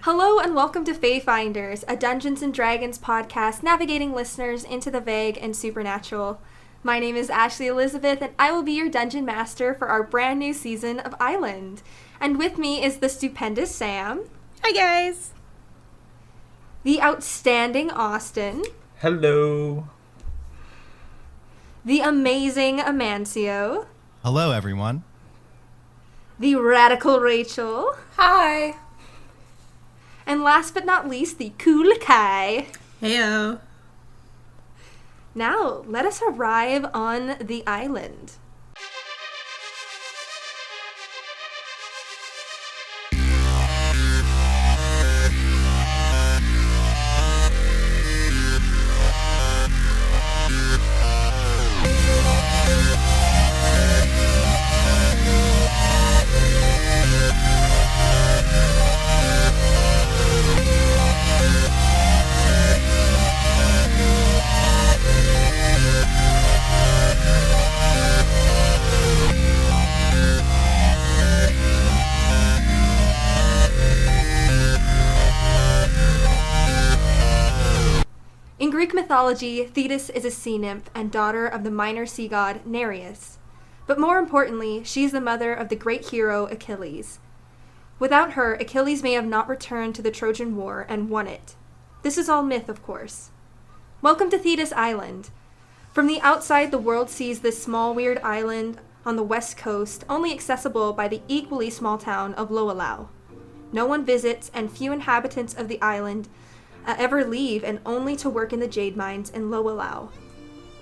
Hello and welcome to Fayfinders, a Dungeons & Dragons podcast navigating listeners into the vague and supernatural. My name is Ashley Elizabeth and I will be your Dungeon Master for our brand new season of Island. And with me is the stupendous Sam. Hi guys! The outstanding Austin. Hello. The amazing Amancio. Hello everyone. The radical Rachel. Hi! And last but not least, the cool Kai. Heyo! Now, let us arrive on the island. In Greek mythology, Thetis is a sea nymph and daughter of the minor sea god Nereus. But more importantly, she is the mother of the great hero Achilles. Without her, Achilles may have not returned to the Trojan War and won it. This is all myth, of course. Welcome to Thetis Island. From the outside, the world sees this small, weird island on the west coast, only accessible by the equally small town of Loalau. No one visits, and few inhabitants of the island ever leave, and only to work in the jade mines in Loalau.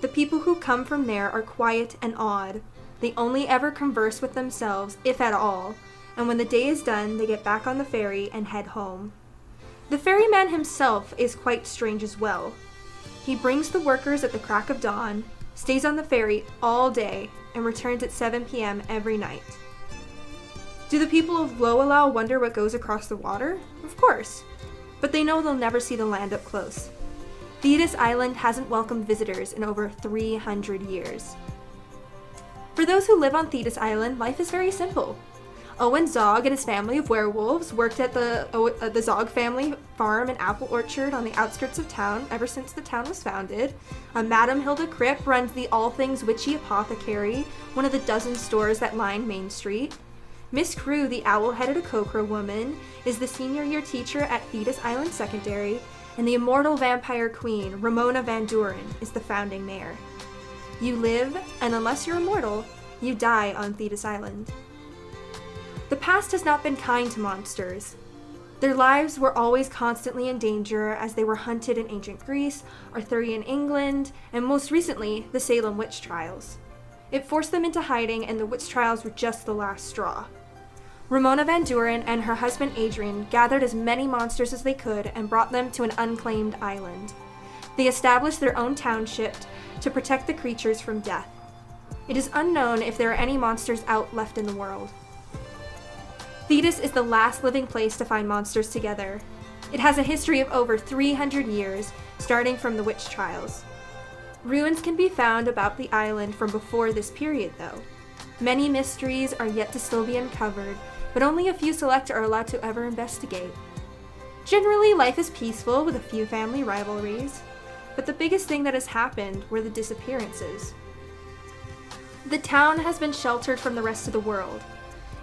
The people who come from there are quiet and odd. They only ever converse with themselves, if at all, and when the day is done, they get back on the ferry and head home. The ferryman himself is quite strange as well. He brings the workers at the crack of dawn, stays on the ferry all day, and returns at 7 p.m. every night. Do the people of Loalau wonder what goes across the water? Of course. But they know they'll never see the land up close. Thetis Island hasn't welcomed visitors in over 300 years. For those who live on Thetis Island, life is very simple. Owen Zog and his family of werewolves worked at the Zog family farm and apple orchard on the outskirts of town ever since the town was founded. Madam Hilda Cripp runs the All Things Witchy Apothecary, one of the dozen stores that line Main Street. Miss Crew, the owl-headed Akokra woman, is the senior year teacher at Thetis Island Secondary, and the immortal vampire queen, Ramona Van Duren, is the founding mayor. You live, and unless you're immortal, you die on Thetis Island. The past has not been kind to monsters. Their lives were always constantly in danger as they were hunted in ancient Greece, Arthurian England, and most recently, the Salem witch trials. It forced them into hiding, and the witch trials were just the last straw. Ramona Van Duren and her husband Adrian gathered as many monsters as they could and brought them to an unclaimed island. They established their own township to protect the creatures from death. It is unknown if there are any monsters out left in the world. Thetis is the last living place to find monsters together. It has a history of over 300 years, starting from the witch trials. Ruins can be found about the island from before this period, though. Many mysteries are yet to still be uncovered, but only a few select are allowed to ever investigate. Generally, life is peaceful with a few family rivalries, but the biggest thing that has happened were the disappearances. The town has been sheltered from the rest of the world.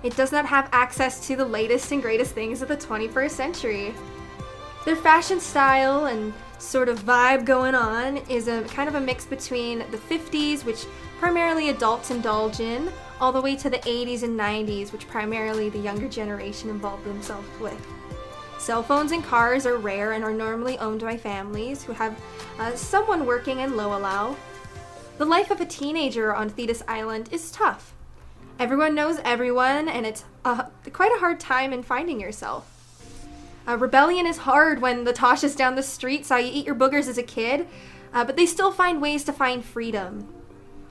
It does not have access to the latest and greatest things of the 21st century. Their fashion style and sort of vibe going on is a kind of a mix between the 50s, which primarily adults indulge in, all the way to the 80s and 90s, which primarily the younger generation involved themselves with. Cell phones and cars are rare and are normally owned by families who have someone working in Loalau. The life of a teenager on Thetis Island is tough. Everyone knows everyone, and it's quite a hard time in finding yourself. Rebellion is hard when the Tasha's down the street saw you eat your boogers as a kid, but they still find ways to find freedom.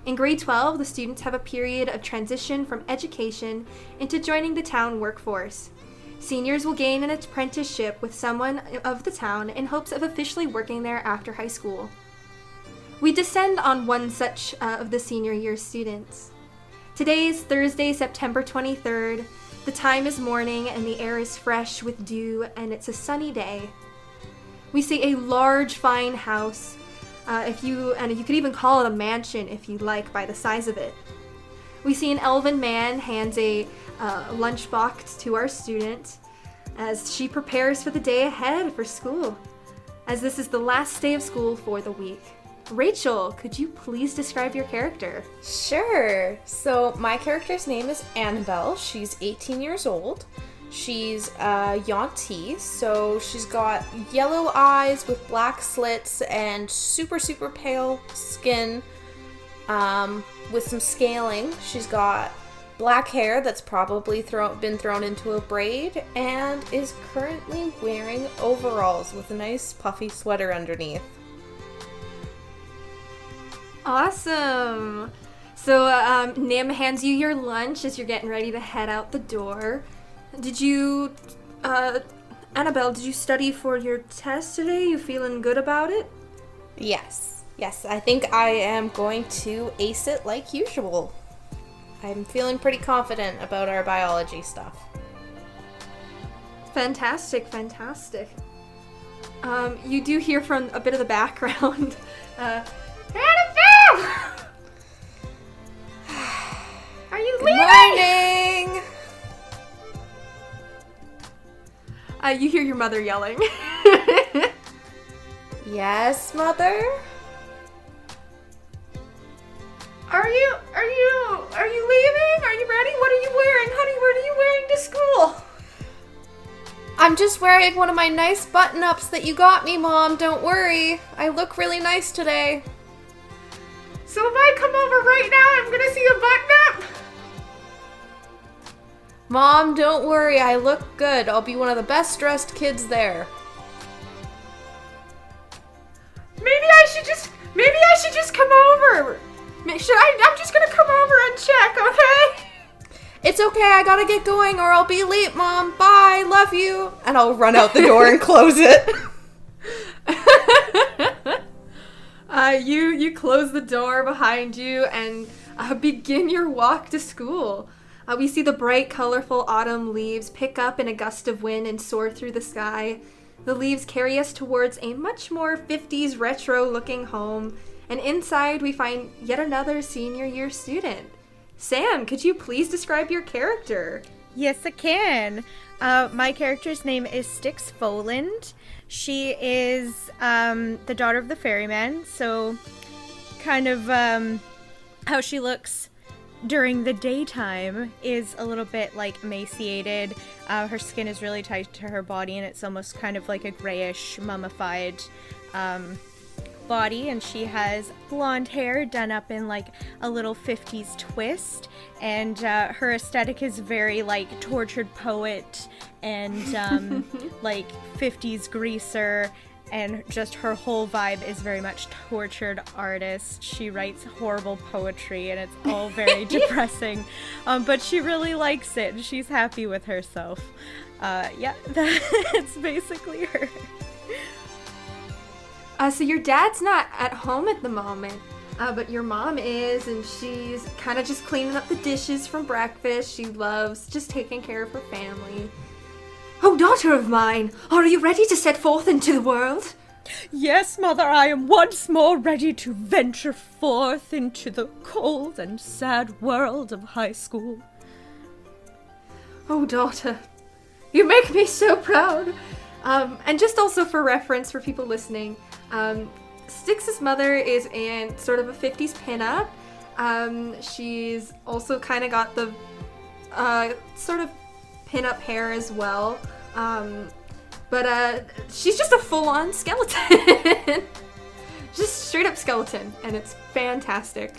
In grade 12, the students have a period of transition from education into joining the town workforce. Seniors will gain an apprenticeship with someone of the town in hopes of officially working there after high school. We descend on one such of the senior year students. Today is Thursday, September 23rd. The time is morning and the air is fresh with dew, and it's a sunny day. We see a large, fine house, you could even call it a mansion if you like by the size of it. We see an elven man hands a lunchbox to our student as she prepares for the day ahead for school, as this is the last day of school for the week. Rachel, could you please describe your character? Sure. So my character's name is Annabelle. She's 18 years old. She's a Yuan-ti, so she's got yellow eyes with black slits and super, super pale skin with some scaling. She's got black hair that's probably been thrown into a braid and is currently wearing overalls with a nice puffy sweater underneath. Awesome! So, Nim hands you your lunch as you're getting ready to head out the door. Annabelle, did you study for your test today? You feeling good about it? Yes, I think I am going to ace it like usual. I'm feeling pretty confident about our biology stuff. Fantastic. You do hear from a bit of the background, Annabelle! Are you leaving? Good morning! You hear your mother yelling. Yes, Mother? Are you leaving? Are you ready? What are you wearing? Honey, what are you wearing to school? I'm just wearing one of my nice button-ups that you got me, Mom. Don't worry. I look really nice today. So if I come over right now, I'm gonna see a button-up? Mom, don't worry. I look good. I'll be one of the best-dressed kids there. Maybe I should just come over. I'm just gonna come over and check, okay? It's okay. I gotta get going or I'll be late, Mom. Bye. Love you. And I'll run out the door and close it. You close the door behind you and begin your walk to school. We see the bright, colorful autumn leaves pick up in a gust of wind and soar through the sky. The leaves carry us towards a much more 50s retro-looking home, and inside we find yet another senior year student. Sam, could you please describe your character? Yes, I can. My character's name is Styx Foland. She is the daughter of the ferryman, so kind of how she looks during the daytime is a little bit like emaciated. Her skin is really tight to her body and it's almost kind of like a grayish mummified body, and she has blonde hair done up in like a little 50s twist, and her aesthetic is very like tortured poet and like 50s greaser, and just her whole vibe is very much tortured artist. She writes horrible poetry and it's all very depressing, but she really likes it and she's happy with herself. Yeah, that's basically her. So your dad's not at home at the moment, but your mom is, and she's kind of just cleaning up the dishes from breakfast. She loves just taking care of her family. Oh, daughter of mine, are you ready to set forth into the world? Yes, Mother, I am once more ready to venture forth into the cold and sad world of high school. Oh, daughter, you make me so proud. And just also for reference for people listening, Styx's mother is in sort of a 50s pinup. She's also kind of got the sort of pinup hair as well. But she's just a full-on skeleton. Just straight up skeleton, and it's fantastic.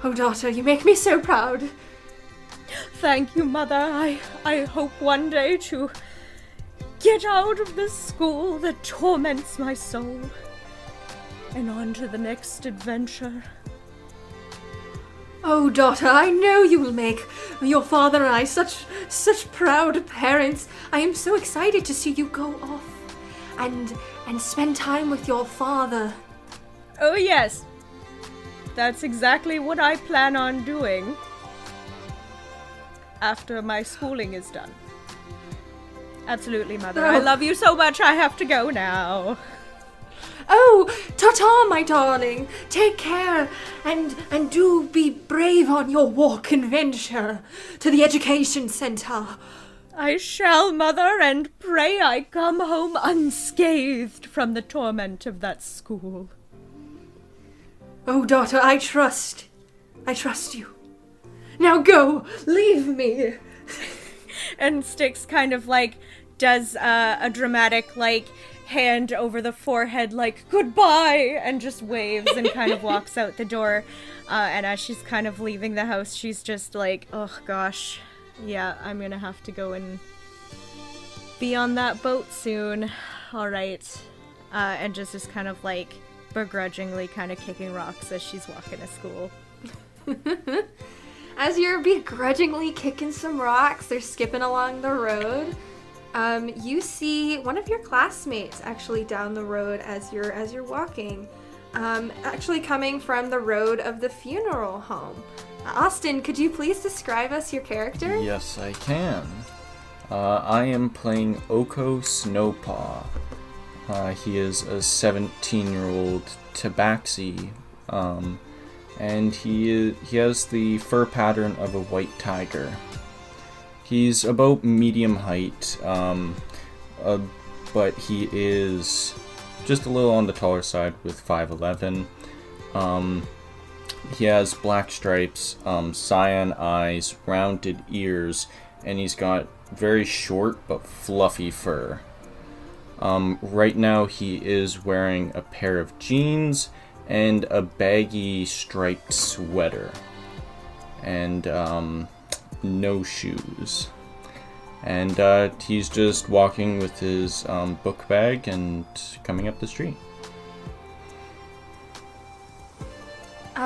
Oh, daughter, you make me so proud. Thank you, Mother. I hope one day to get out of this school that torments my soul and on to the next adventure. Oh, daughter, I know you will make your father and I such proud parents. I am so excited to see you go off and spend time with your father. Oh, yes. That's exactly what I plan on doing. after my schooling is done. Absolutely, Mother. I love you so much, I have to go now. Oh, ta-ta, my darling. Take care, and do be brave on your walk and venture to the education center. I shall, Mother, and pray I come home unscathed from the torment of that school. Oh, daughter, I trust you. Now go, leave me. And Styx kind of, like, does a dramatic, like, hand over the forehead, like, goodbye, and just waves and kind of walks out the door. And as she's kind of leaving the house, she's just like, oh gosh, yeah, I'm gonna have to go and be on that boat soon. Alright. And just is kind of, like, begrudgingly kind of kicking rocks as she's walking to school. As you're begrudgingly kicking some rocks, they're skipping along the road. You see one of your classmates actually down the road as you're walking, actually coming from the road of the funeral home. Austin, could you please describe us your character? Yes, I can. I am playing Oko Snowpaw. He is a 17-year-old tabaxi, and he has the fur pattern of a white tiger. He's about medium height, but he is just a little on the taller side with 5'11". He has black stripes, cyan eyes, rounded ears, and he's got very short but fluffy fur. Right now he is wearing a pair of jeans and a baggy striped sweater. And no shoes. And he's just walking with his book bag and coming up the street.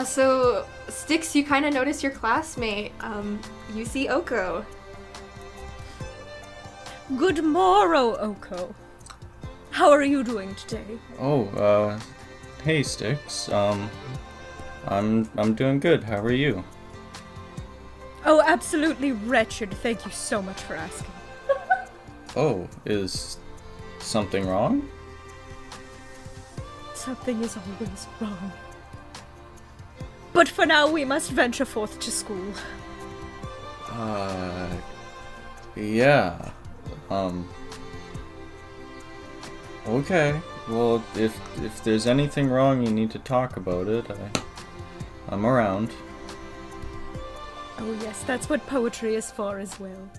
So, Styx, you kind of notice your classmate. You see Oko. Good morrow, Oko. How are you doing today? Oh, hey Styx. I'm doing good. How are you? Oh, absolutely wretched. Thank you so much for asking. Oh, is something wrong? Something is always wrong. But for now, we must venture forth to school. Yeah. Okay. Well, if there's anything wrong, you need to talk about it. I'm around. Oh yes, that's what poetry is for as well.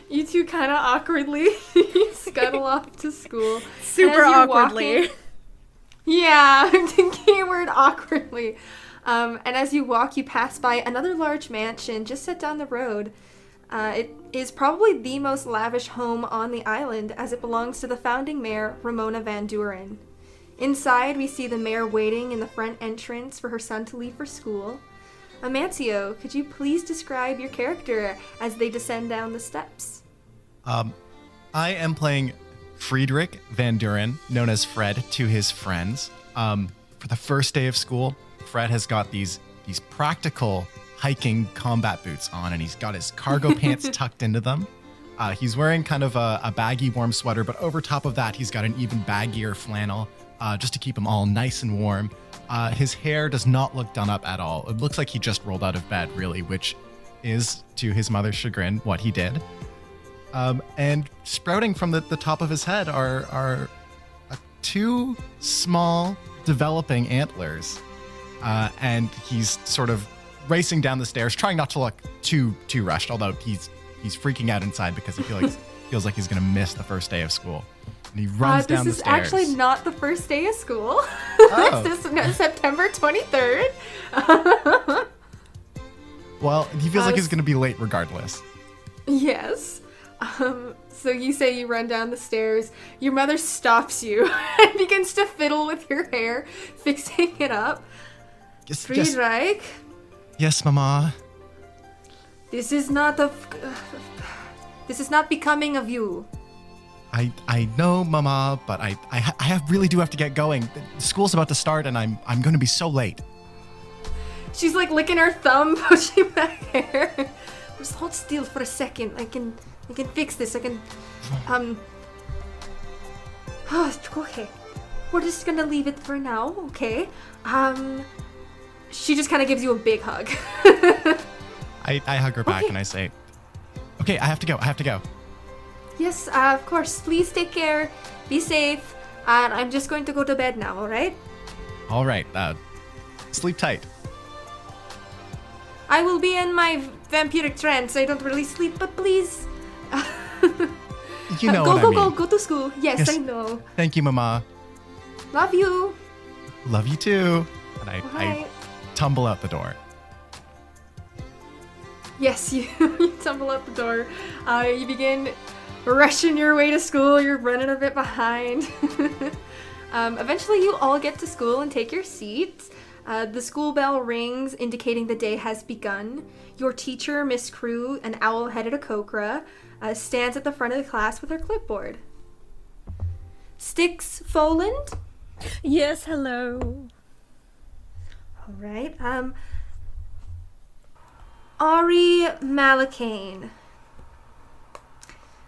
You two kind of awkwardly scuttle off to school. Super awkwardly. Yeah, keyword awkwardly. And as you walk, you pass by another large mansion just set down the road. It is probably the most lavish home on the island, as it belongs to the founding mayor, Ramona Van Duren. Inside, we see the mayor waiting in the front entrance for her son to leave for school. Amancio, could you please describe your character as they descend down the steps? I am playing Friedrich Van Duren, known as Fred to his friends. For the first day of school, Fred has got these practical hiking combat boots on, and he's got his cargo pants tucked into them. He's wearing kind of a baggy, warm sweater, but over top of that, he's got an even baggier flannel, just to keep him all nice and warm. His hair does not look done up at all. It looks like he just rolled out of bed, really, which is, to his mother's chagrin, what he did. And sprouting from the top of his head are two small, developing antlers. And he's sort of racing down the stairs, trying not to look too rushed, although he's freaking out inside because he feels like he's going to miss the first day of school. And he runs down the stairs. This is actually not the first day of school. Oh. This is September 23rd. Well, he feels like he's going to be late regardless. Yes. So you say you run down the stairs. Your mother stops you and begins to fiddle with your hair, fixing it up. Friedrich? Yes, Mama. This is not becoming of you. I know, Mama, but I really do have to get going. School's about to start, and I'm going to be so late. She's like licking her thumb, pushing back hair. Just hold still for a second. I can fix this. I can, okay. We're just gonna leave it for now, okay? She just kind of gives you a big hug. I hug her back and I say, okay, I have to go. Yes, of course. Please take care. Be safe. And I'm just going to go to bed now, alright? All right, sleep tight. I will be in my vampiric trance. I don't really sleep, but please. You know go, what go, I mean. go to school. Yes, I know. Thank you, Mama. Love you. Love you too. And I Bye. tumble out the door. Yes, you tumble out the door. You begin rushing your way to school. You're running a bit behind. Eventually, you all get to school and take your seats. The school bell rings, indicating the day has begun. Your teacher, Miss Crew, an owl-headed Akokra, stands at the front of the class with her clipboard. Styx Foland? Yes, hello. All right. Ari Malakane.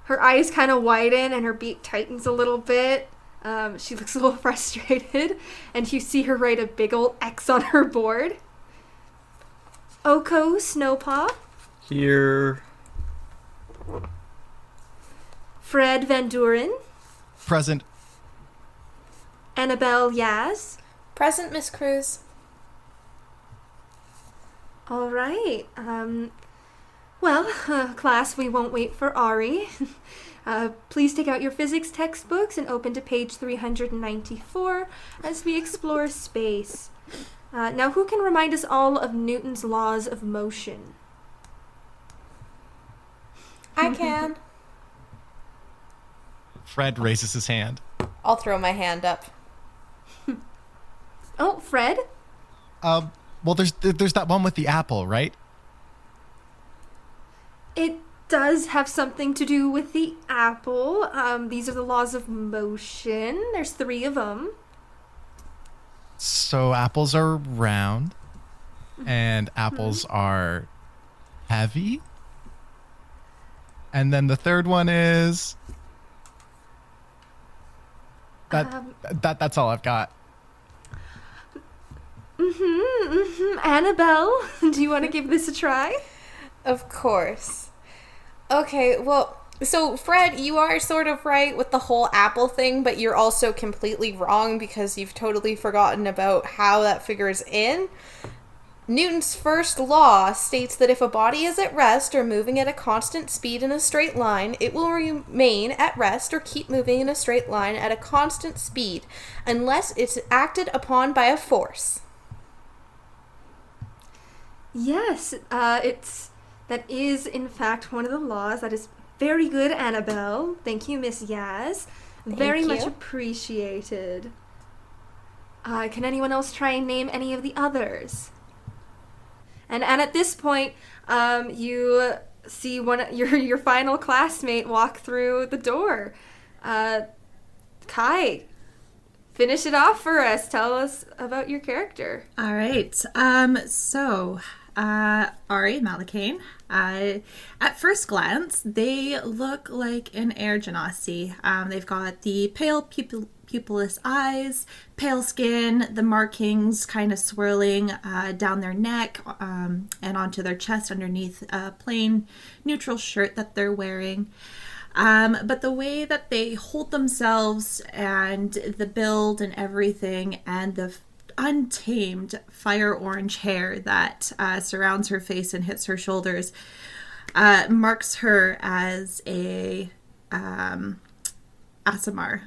Her eyes kind of widen and her beak tightens a little bit. She looks a little frustrated, and you see her write a big old X on her board. Oko Snowpaw. Here. Fred Van Duren. Present. Annabelle Yaz. Present, Miss Cruz. All right. Class, we won't wait for Ari. Please take out your physics textbooks and open to page 394 as we explore space. Now, who can remind us all of Newton's laws of motion? I can. Fred raises his hand. I'll throw my hand up. Oh, Fred? Well, there's that one with the apple, right? It does have something to do with the apple. These are the laws of motion. There's 3 of them. So apples are round, and apples are heavy. And then the third one is that's all I've got. Annabelle, do you want to give this a try? Of course. Okay, well, so Fred, you are sort of right with the whole apple thing, but you're also completely wrong because you've totally forgotten about how that figures in. Newton's first law states that if a body is at rest or moving at a constant speed in a straight line, it will remain at rest or keep moving in a straight line at a constant speed unless it's acted upon by a force. Yes, that is in fact one of the laws. That is very good, Annabelle. Thank you, Miss Yaz. Very much appreciated. Can anyone else try and name any of the others? And at this point, you see your final classmate walk through the door. Kai, finish it off for us. Tell us about your character. All right. Ari Malakane. At first glance, they look like an air genasi. They've got the pale pupilless eyes, pale skin, the markings kind of swirling down their neck and onto their chest underneath a plain neutral shirt that they're wearing. But the way that they hold themselves and the build and everything and the untamed fire orange hair that surrounds her face and hits her shoulders marks her as a Asimar.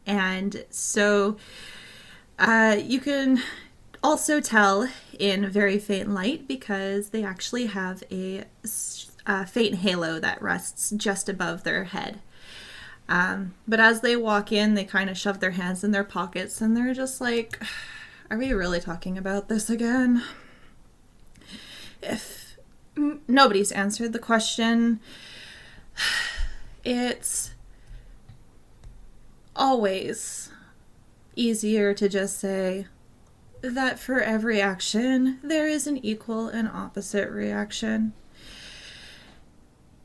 And so you can also tell in very faint light because they actually have a faint halo that rests just above their head. But as they walk in, they kind of shove their hands in their pockets and they're just like, are we really talking about this again? If nobody's answered the question, it's always easier to just say, that for every action, there is an equal and opposite reaction.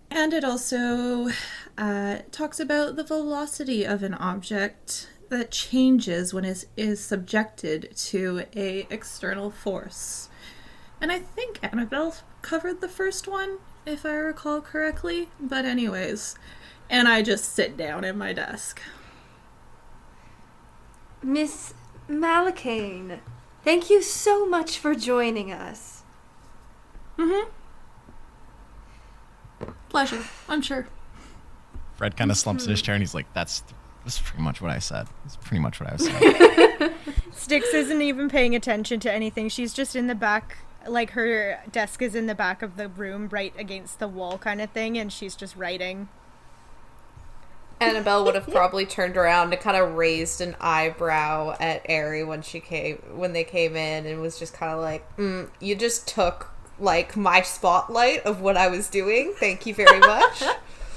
And it also talks about the velocity of an object that changes when it is subjected to a external force. And I think Annabelle covered the first one, if I recall correctly. But anyways, and I just sit down at my desk. Miss Malakane, thank you so much for joining us. Mm-hmm. Pleasure, I'm sure. Fred kind of slumps in his chair and he's like, that's pretty much what I said. That's pretty much what I was saying. Styx isn't even paying attention to anything. She's just in the back, like her desk is in the back of the room, right against the wall kind of thing, and she's just writing. Annabelle would have probably turned around and kind of raised an eyebrow at Aerie when they came in, and was just kind of like, you just took, like, my spotlight of what I was doing. Thank you very much.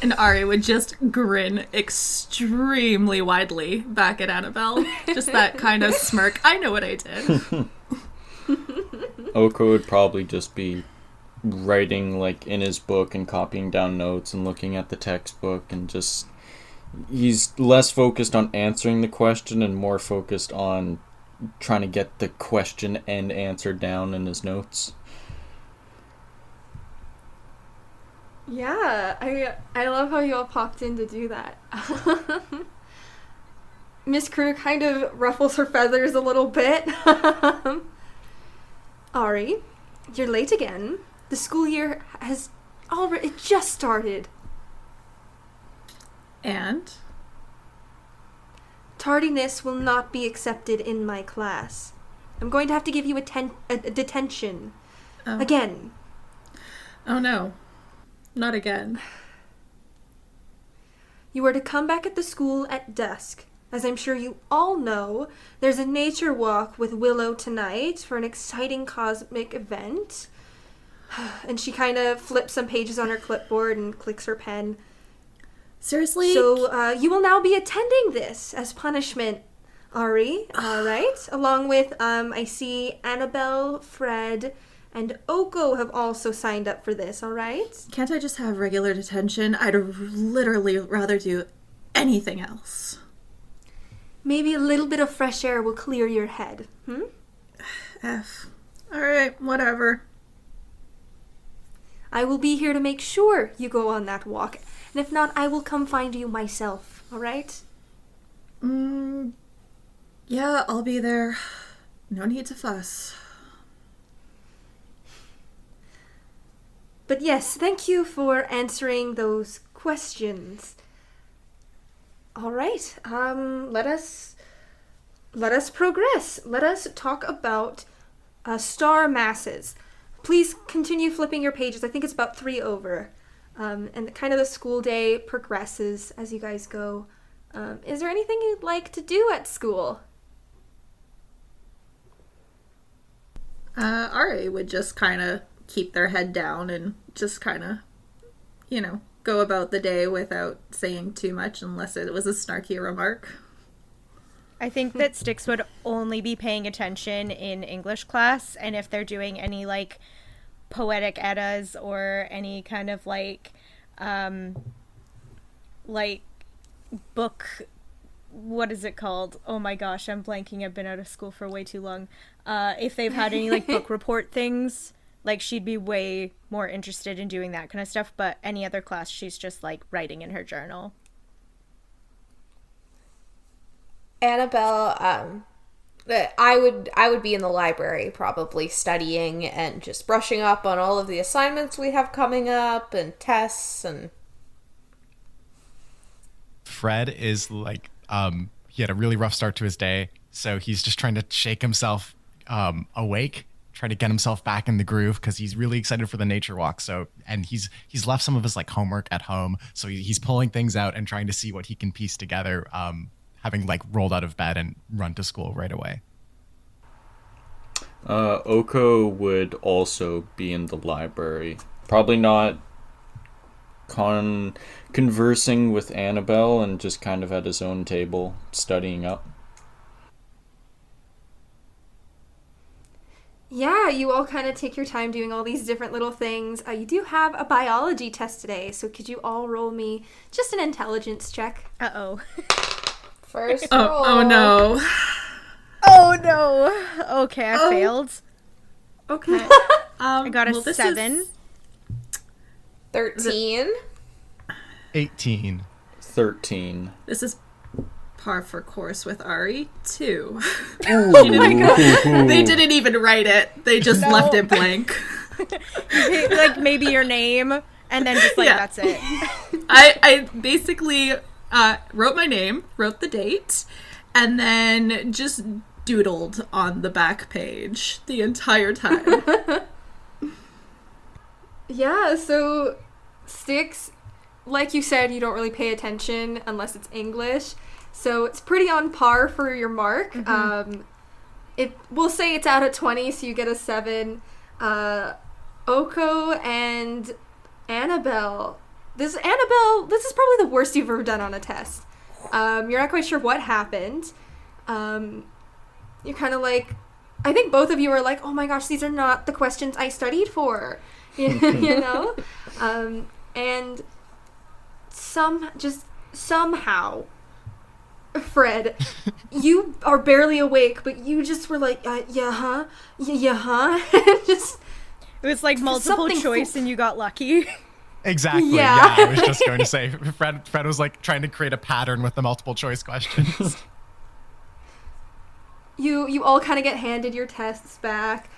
And Ari would just grin extremely widely back at Annabelle. Just that kind of smirk. I know what I did. Oko would probably just be writing, like, in his book and copying down notes and looking at the textbook and just... He's less focused on answering the question and more focused on trying to get the question and answer down in his notes. Yeah, I love how you all popped in to do that. Miss Crew kind of ruffles her feathers a little bit. Ari, you're late again. The school year has it just started. And? Tardiness will not be accepted in my class. I'm going to have to give you a detention. Oh. Again. Oh no. Not again. You are to come back at the school at dusk. As I'm sure you all know, there's a nature walk with Willow tonight for an exciting cosmic event. And she kind of flips some pages on her clipboard and clicks her pen. Seriously? So, you will now be attending this as punishment, Ari, right? Along with, I see Annabelle, Fred, and Oko have also signed up for this, alright? Can't I just have regular detention? I'd literally rather do anything else. Maybe a little bit of fresh air will clear your head, F. Alright, whatever. I will be here to make sure you go on that walk. And if not, I will come find you myself, alright? Yeah, I'll be there. No need to fuss. But yes, thank you for answering those questions. Alright, let us progress. Let us talk about star masses. Please continue flipping your pages. I think it's about 3 over. And kind of the school day progresses as you guys go. Is there anything you'd like to do at school? Ari would just kind of keep their head down and just kind of, go about the day without saying too much unless it was a snarky remark. I think that Styx would only be paying attention in English class, and if they're doing any, like, poetic eddas or any kind of, like book, what is it called? Oh my gosh, I'm blanking. I've been out of school for way too long. If they've had any, like, book report things, like, she'd be way more interested in doing that kind of stuff, but any other class, she's just, like, writing in her journal. Annabelle, I would be in the library probably studying and just brushing up on all of the assignments we have coming up and tests and... Fred is like, he had a really rough start to his day, so he's just trying to shake himself awake, try to get himself back in the groove because he's really excited for the nature walk. So, and he's left some of his, like, homework at home, so he's pulling things out and trying to see what he can piece together, having, like, rolled out of bed and run to school right away. Oko would also be in the library. Probably not conversing with Annabelle and just kind of at his own table, studying up. Yeah, you all kind of take your time doing all these different little things. You do have a biology test today, so could you all roll me just an intelligence check? Uh-oh. First roll. Oh no. Oh, no. Okay, I failed. Okay. I got a this 7. is- 13. 18. 13. This is par for course with Ari, too. Oh my God. They didn't even write it. They just left it blank. Like, maybe your name, and then just, like, Yeah. that's it. I basically wrote my name, wrote the date, and then just doodled on the back page the entire time. Yeah, so Sticks, like you said, you don't really pay attention unless it's English. So it's pretty on par for your mark. We'll say it's out of 20, so you get a 7. Oko and Annabelle. This is probably the worst you've ever done on a test. You're not quite sure what happened. You're kind of like, I think both of you are like, oh my gosh, these are not the questions I studied for. You know? And somehow, Fred, you are barely awake, but you just were like, yeah, huh? And just... It was, like, multiple Something choice, and you got lucky. Exactly. Yeah. Yeah. I was just going to say, Fred was like trying to create a pattern with the multiple choice questions. You all kind of get handed your tests back.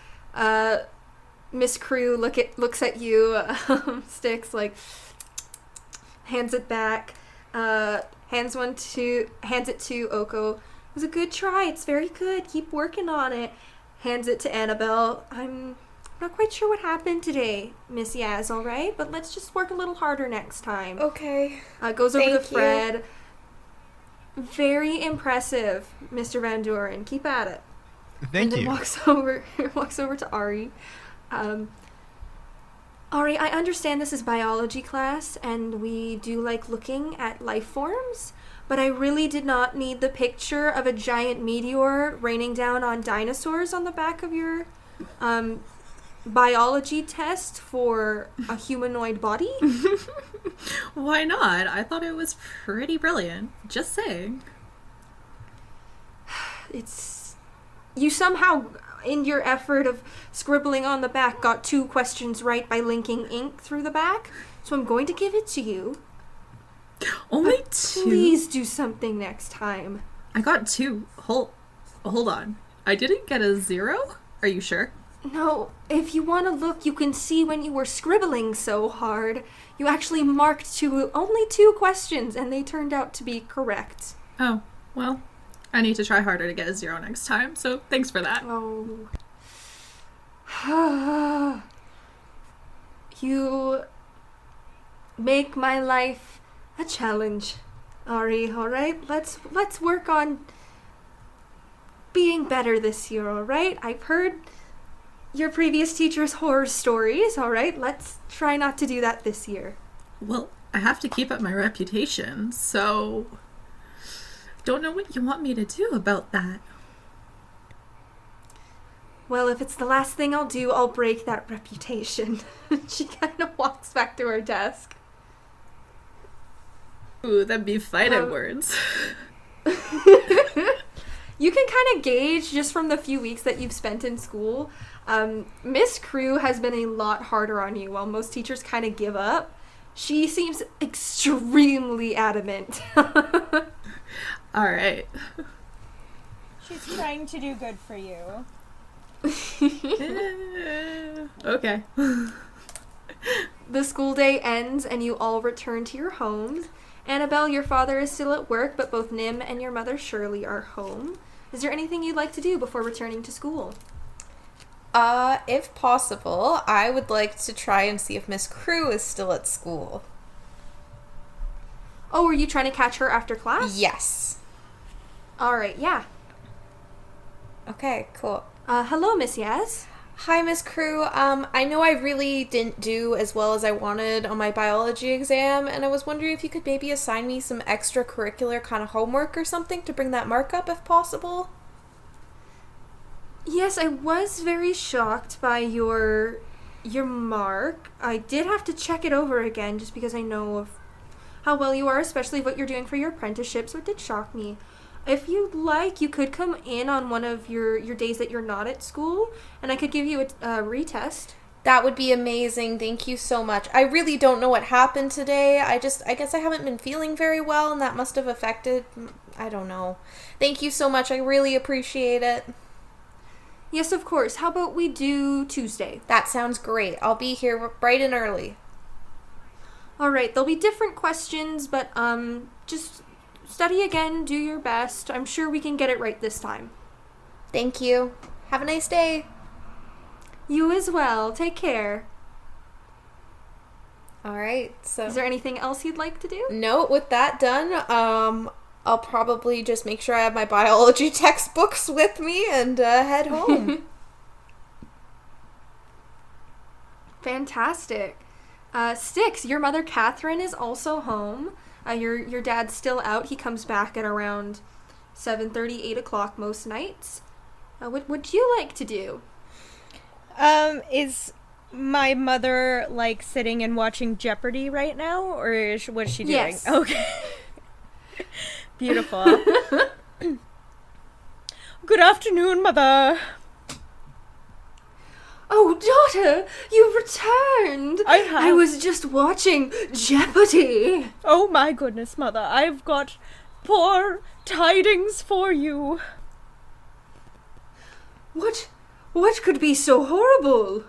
Miss Crew looks at you, Sticks, like, hands it back, hands it to Oko. It was a good try. It's very good. Keep working on it. Hands it to Annabelle. I'm not quite sure what happened today, Miss Yaz, all right? But let's just work a little harder next time. Okay. Goes over to Thank you. Fred. Very impressive, Mr. Van Doren. Keep at it. Thank And then you. walks over to Ari. Ari, I understand this is biology class, and we do like looking at life forms, but I really did not need the picture of a giant meteor raining down on dinosaurs on the back of your biology test for a humanoid body. Why not? I thought it was pretty brilliant. Just saying. You somehow, in your effort of scribbling on the back, got 2 questions right by linking ink through the back, so I'm going to give it to you. Only But 2? please do something next time. I got 2. Hold on. I didn't get a 0? Are you sure? No, if you want to look, you can see when you were scribbling so hard, you actually marked only 2 questions, and they turned out to be correct. Oh, well, I need to try harder to get a 0 next time, so thanks for that. Oh. You make my life a challenge, Ari, alright? Let's work on being better this year, alright? I've heard your previous teacher's horror stories, alright? Let's try not to do that this year. Well, I have to keep up my reputation, so don't know what you want me to do about that. Well, if it's the last thing I'll do, I'll break that reputation. She kind of walks back to her desk. Ooh, that'd be fighting words. You can kind of gauge just from the few weeks that you've spent in school. Miss Crew has been a lot harder on you, while most teachers kind of give up. She seems extremely adamant. All right. She's trying to do good for you. Okay. The school day ends and you all return to your homes. Annabelle, your father is still at work, but both Nim and your mother Shirley are home. Is there anything you'd like to do before returning to school? If possible, I would like to try and see if Miss Crew is still at school. Oh, were you trying to catch her after class? Yes. Alright, yeah. Okay, cool. Hello, Miss Yaz. Hi, Miss Crew. I know I really didn't do as well as I wanted on my biology exam, and I was wondering if you could maybe assign me some extracurricular kind of homework or something to bring that mark up if possible. Yes, I was very shocked by your mark. I did have to check it over again just because I know of how well you are, especially what you're doing for your apprenticeship, so it did shock me. If you'd like, you could come in on one of your days that you're not at school, and I could give you a retest. That would be amazing. Thank you so much. I really don't know what happened today. I guess I haven't been feeling very well, and that must have affected, I don't know. Thank you so much. I really appreciate it. Yes, of course. How about we do Tuesday? That sounds great. I'll be here bright and early. All right, there'll be different questions, but just study again, do your best. I'm sure we can get it right this time. Thank you. Have a nice day. You as well. Take care. All right. So Is there anything else you'd like to do? no, with that done, I'll probably just make sure I have my biology textbooks with me and head home. Fantastic. Styx, your mother Catherine is also home. Your dad's still out. He comes back at around 7:30, 8 o'clock most nights. What would you like to do? Is my mother, like, sitting and watching Jeopardy right now, or what's she doing? Yes. Okay. Beautiful. Good afternoon, Mother. Oh, daughter, you returned. I have. I was just watching Jeopardy. Oh my goodness, Mother. I've got poor tidings for you. What could be so horrible?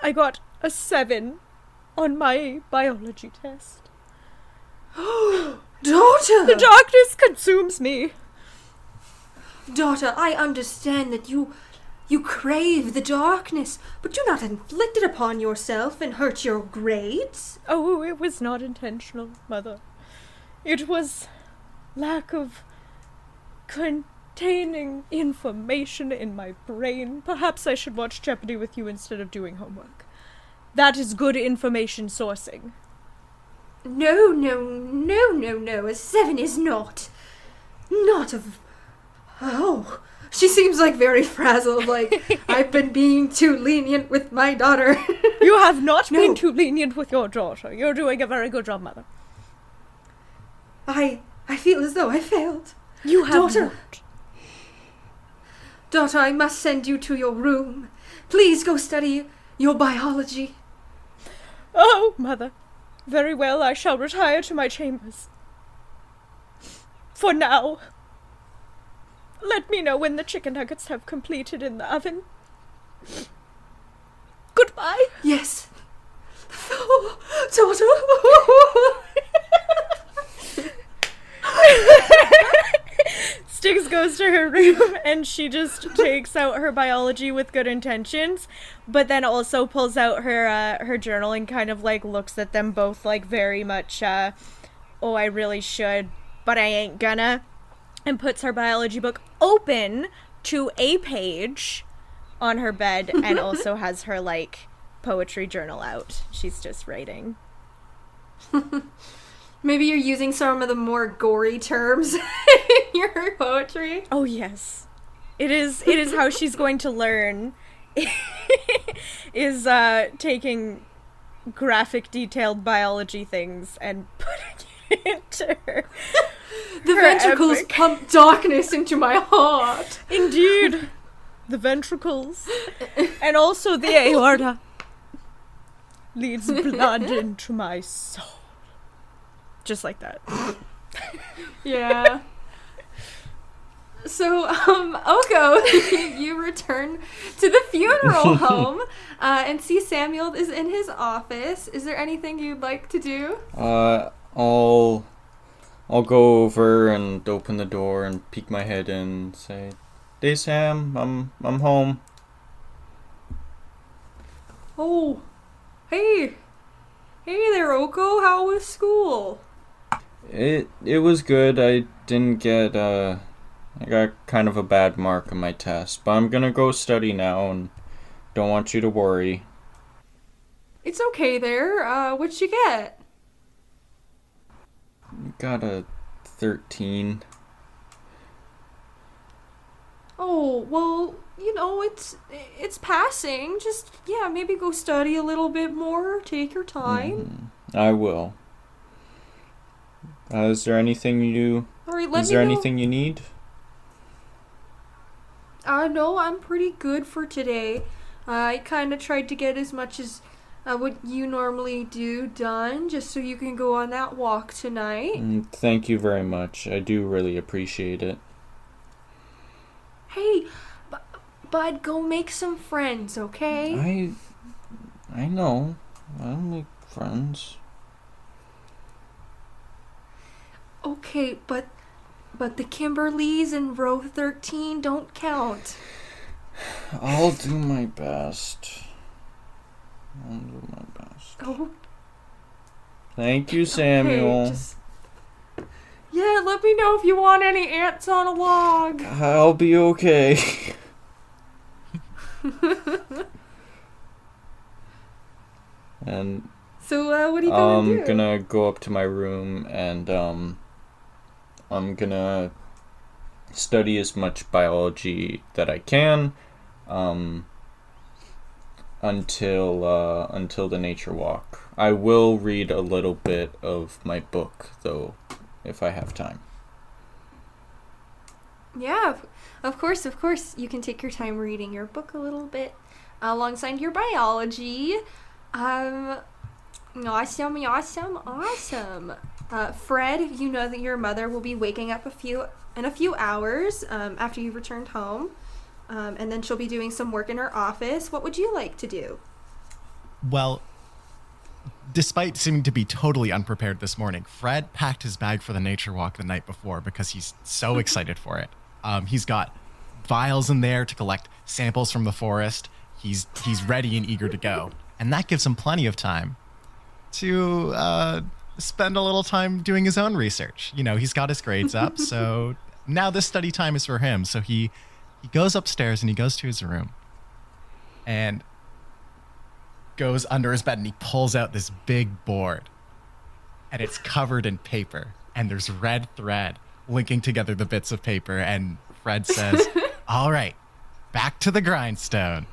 I got a 7 on my biology test. Daughter! The darkness consumes me. Daughter, I understand that you crave the darkness, but do not inflict it upon yourself and hurt your grades. Oh, it was not intentional, Mother. It was lack of containing information in my brain. Perhaps I should watch Jeopardy with you instead of doing homework. That is good information sourcing. No. A 7 is not of... Oh, she seems like very frazzled, like I've been being too lenient with my daughter. You have not No. been too lenient with your daughter. You're doing a very good job, Mother. I feel as though I failed. You have Daughter. not. Daughter, I must send you to your room. Please go study your biology. Oh, Mother. Very well, I shall retire to my chambers. For now. Let me know when the chicken nuggets have completed in the oven. Goodbye. Yes. Oh, daughter. Styx goes to her room and she just takes out her biology with good intentions, but then also pulls out her journal and kind of like looks at them both like very much, oh, I really should, but I ain't gonna, and puts her biology book open to a page on her bed and also has her like poetry journal out. She's just writing. Maybe you're using some of the more gory terms in your poetry. Oh yes. It is how she's going to learn is taking graphic detailed biology things and putting it into her. The her ventricles epic. pump darkness into my heart. Indeed. The ventricles. And also the aorta leads blood into my soul. Just like that. Yeah. So, Oko, you return to the funeral home and see Samuel is in his office. Is there anything you'd like to do? I'll go over and open the door and peek my head in and say, "Hey Sam, I'm home." Oh, hey there, Oko. How was school? It was good. I didn't get I got kind of a bad mark on my test, but I'm gonna go study now and don't want you to worry. It's okay there. What'd you get? Got a 13. Oh, well, it's passing. Just, yeah, maybe go study a little bit more. Take your time. I will. Is there anything you... All right, let Is me there know. anything you need? No, I'm pretty good for today. I kind of tried to get as much as what you normally do done, just so you can go on that walk tonight. Thank you very much. I do really appreciate it. Hey, bud, go make some friends, okay? I know. I'll make friends. Okay, but the Kimberleys in row 13 don't count. I'll do my best. Oh, Thank you, Samuel. okay, yeah, let me know if you want any ants on a log. I'll be okay. And So, what are you gonna do? I'm gonna go up to my room and I'm gonna study as much biology that I can until the nature walk. I will read a little bit of my book though, if I have time. Yeah, of course. You can take your time reading your book a little bit alongside your biology. Awesome. Fred, you know that your mother will be waking up in a few hours after you've returned home. And then she'll be doing some work in her office. What would you like to do? Well, despite seeming to be totally unprepared this morning, Fred packed his bag for the nature walk the night before because he's so excited for it. He's got vials in there to collect samples from the forest. He's ready and eager to go. And that gives him plenty of time to spend a little time doing his own research. You know, he's got his grades up, so now this study time is for him. So he goes upstairs and he goes to his room and goes under his bed and he pulls out this big board and it's covered in paper and there's red thread linking together the bits of paper, and Fred says, all right, back to the grindstone.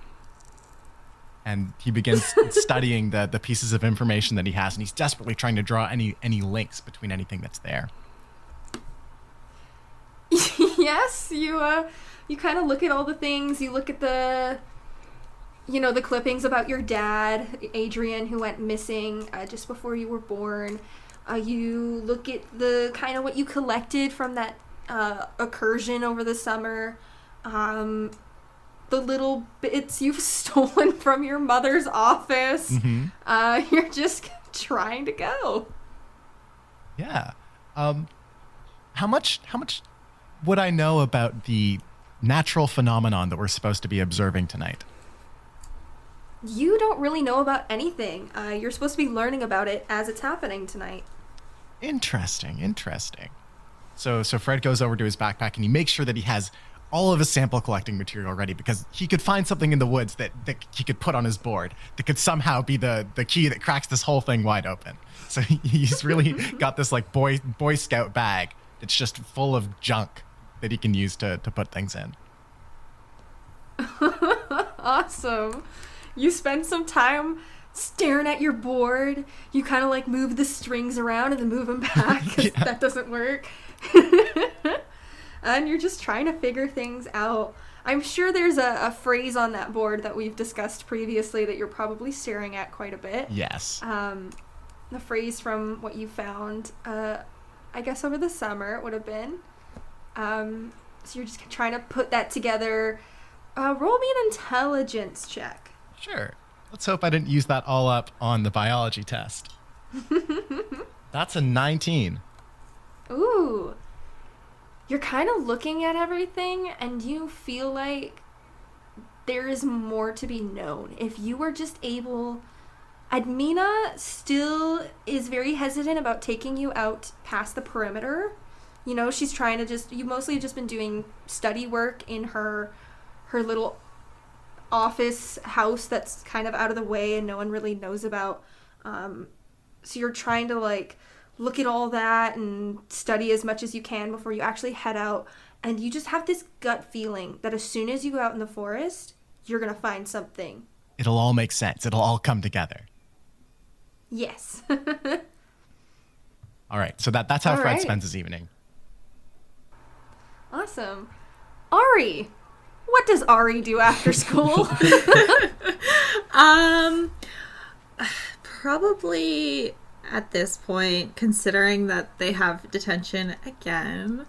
And he begins studying the pieces of information that he has, and he's desperately trying to draw any links between anything that's there. Yes, you kind of look at all the things. You look at the clippings about your dad, Adrian, who went missing just before you were born. You look at the kind of what you collected from that excursion over the summer. The little bits you've stolen from your mother's office. Mm-hmm. You're just trying to go. Yeah. How much would I know about the natural phenomenon that we're supposed to be observing tonight? You don't really know about anything. You're supposed to be learning about it as it's happening tonight. Interesting. So Fred goes over to his backpack and he makes sure that he has all of his sample collecting material ready, because he could find something in the woods that he could put on his board that could somehow be the key that cracks this whole thing wide open. So he's really got this like Boy Scout bag that's just full of junk that he can use to put things in. Awesome. You spend some time staring at your board. You kind of like move the strings around and then move them back because Yeah. that doesn't work. And you're just trying to figure things out. I'm sure there's a phrase on that board that we've discussed previously that you're probably staring at quite a bit. Yes. The phrase from what you found, I guess over the summer it would have been. So you're just trying to put that together. Roll me an intelligence check. Sure. Let's hope I didn't use that all up on the biology test. That's a 19. Ooh. You're kind of looking at everything and you feel like there is more to be known. If you were just able... Admina still is very hesitant about taking you out past the perimeter. You know, she's trying to you mostly have just been doing study work in her little office house that's kind of out of the way and no one really knows about. So you're trying to like look at all that and study as much as you can before you actually head out And you just have this gut feeling that as soon as you go out in the forest, you're going to find something. It'll all make sense. It'll all come together. Yes. All right, so that's how All Fred right. spends his evening. Awesome. Ari, what does Ari do after school? Probably at this point, considering that they have detention again,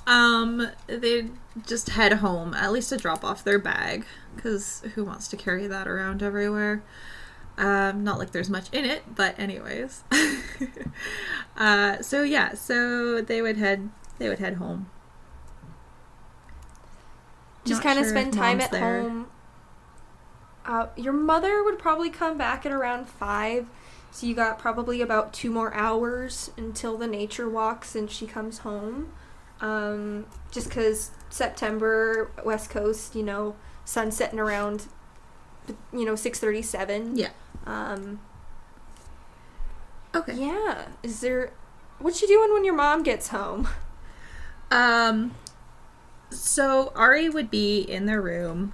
they just head home, at least to drop off their bag, because who wants to carry that around everywhere? Not like there's much in it, but anyways. So they would head home. Just Not kind of sure spend if time Mom's at there. home. Your mother would probably come back at around 5, so you got probably about 2 more hours until the nature walk since she comes home. Just because September, West Coast, sun setting around, 6:37. Yeah. Okay. Yeah. What you doing when your mom gets home? So Ari would be in their room,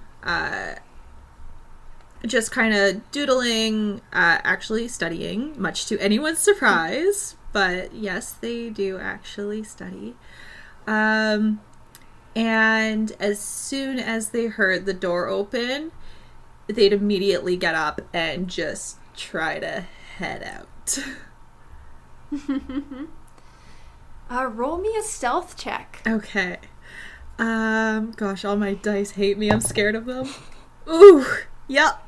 just kind of doodling, actually studying, much to anyone's surprise. But yes, they do actually study. And as soon as they heard the door open, they'd immediately get up and just try to head out. Roll me a stealth check. Okay. Gosh, all my dice hate me. I'm scared of them. Ooh, yep.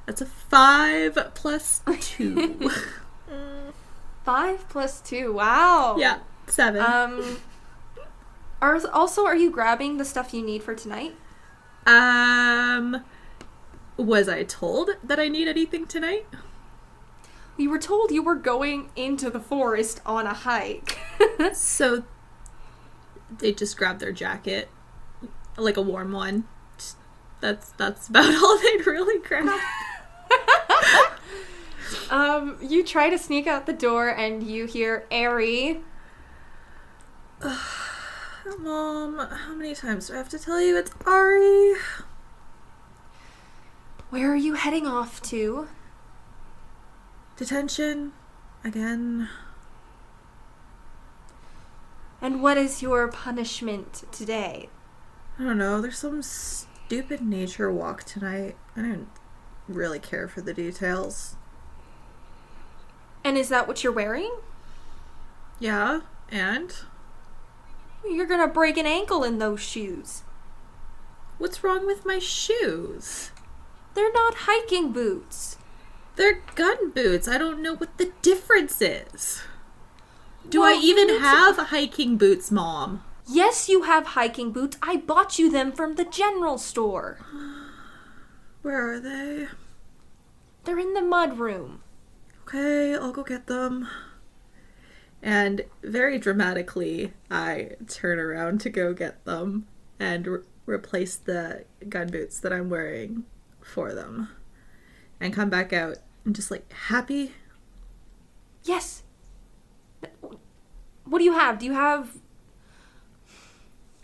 That's a 5 plus 2. 5 plus 2. Wow. Yeah, 7. Are you grabbing the stuff you need for tonight? Was I told that I need anything tonight? You were told you were going into the forest on a hike. So they just grabbed their jacket, like a warm one. That's about all they'd really grab. You try to sneak out the door and you hear Ari. Mom, how many times do I have to tell you it's Ari? Where are you heading off to? Detention. Again. And what is your punishment today? I don't know, there's some stupid nature walk tonight. I don't really care for the details. And is that what you're wearing? Yeah, and? You're gonna break an ankle in those shoes. What's wrong with my shoes? They're not hiking boots. They're gun boots. I don't know what the difference is. Do Well, I even you need to- have hiking boots, Mom? Yes, you have hiking boots. I bought you them from the general store. Where are they? They're in the mud room. Okay, I'll go get them. And very dramatically, I turn around to go get them and replace the gun boots that I'm wearing for them. And come back out and just like, happy? Yes. What do you have?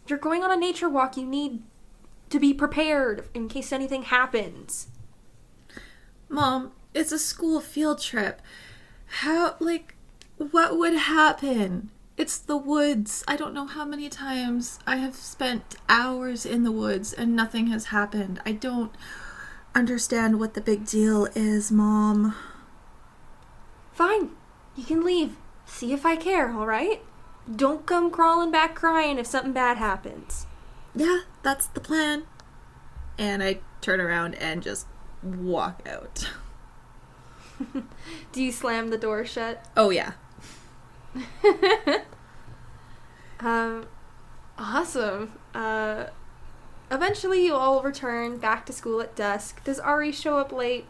You're going on a nature walk. You need to be prepared in case anything happens. Mom, it's a school field trip. What would happen? It's the woods. I don't know how many times I have spent hours in the woods and nothing has happened. I don't understand what the big deal is, Mom. Fine. You can leave. See if I care, alright? Don't come crawling back crying if something bad happens. Yeah, that's the plan. And I turn around and just walk out. Do you slam the door shut? Oh, yeah. Awesome. Eventually you all return back to school at dusk. Does Ari show up late?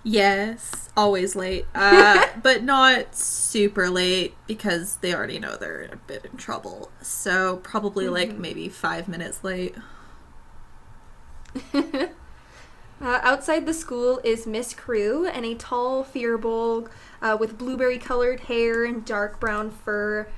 Yes, always late. But not super late because they already know they're in a bit in trouble. So probably like maybe 5 minutes late. Outside the school is Miss Crew and a tall fearbolg with blueberry-colored hair and dark brown fur.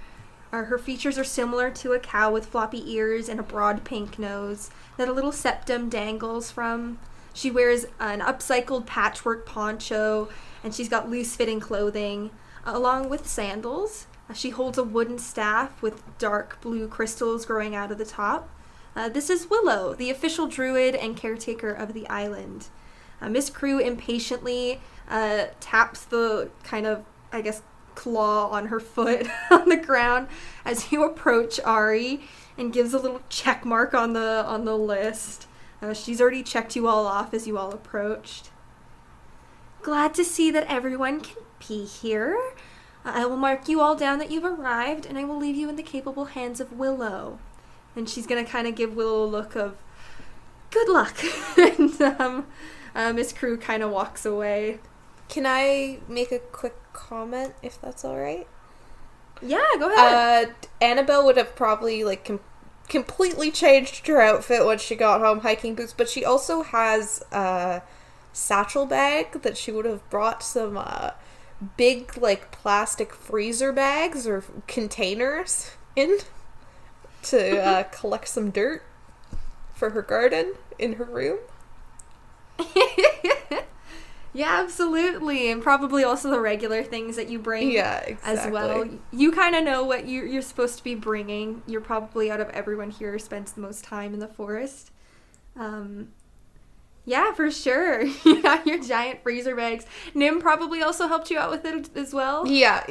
Her features are similar to a cow with floppy ears and a broad pink nose that a little septum dangles from. She wears an upcycled patchwork poncho, and she's got loose-fitting clothing, along with sandals. She holds a wooden staff with dark blue crystals growing out of the top. This is Willow, the official druid and caretaker of the island. Miss Crew impatiently taps the kind of, I guess, claw on her foot on the ground as you approach Ari and gives a little check mark on the list. She's already checked you all off as you all approached. Glad to see that everyone can be here. I will mark you all down that you've arrived, and I will leave you in the capable hands of Willow. And she's gonna kind of give Willow a look of good luck. And Miss Crew kind of walks away. Can I make a quick comment, if that's all right? Yeah, go ahead. Annabelle would have probably completely changed her outfit when she got home, hiking boots, but she also has a satchel bag that she would have brought some big plastic freezer bags or containers in to collect some dirt for her garden in her room. Yeah, absolutely. And probably also the regular things that you bring as well. You kind of know what you're supposed to be bringing. You're probably, out of everyone here, spends the most time in the forest. Yeah, for sure. You got your giant freezer bags. Nim probably also helped you out with it as well. Yeah.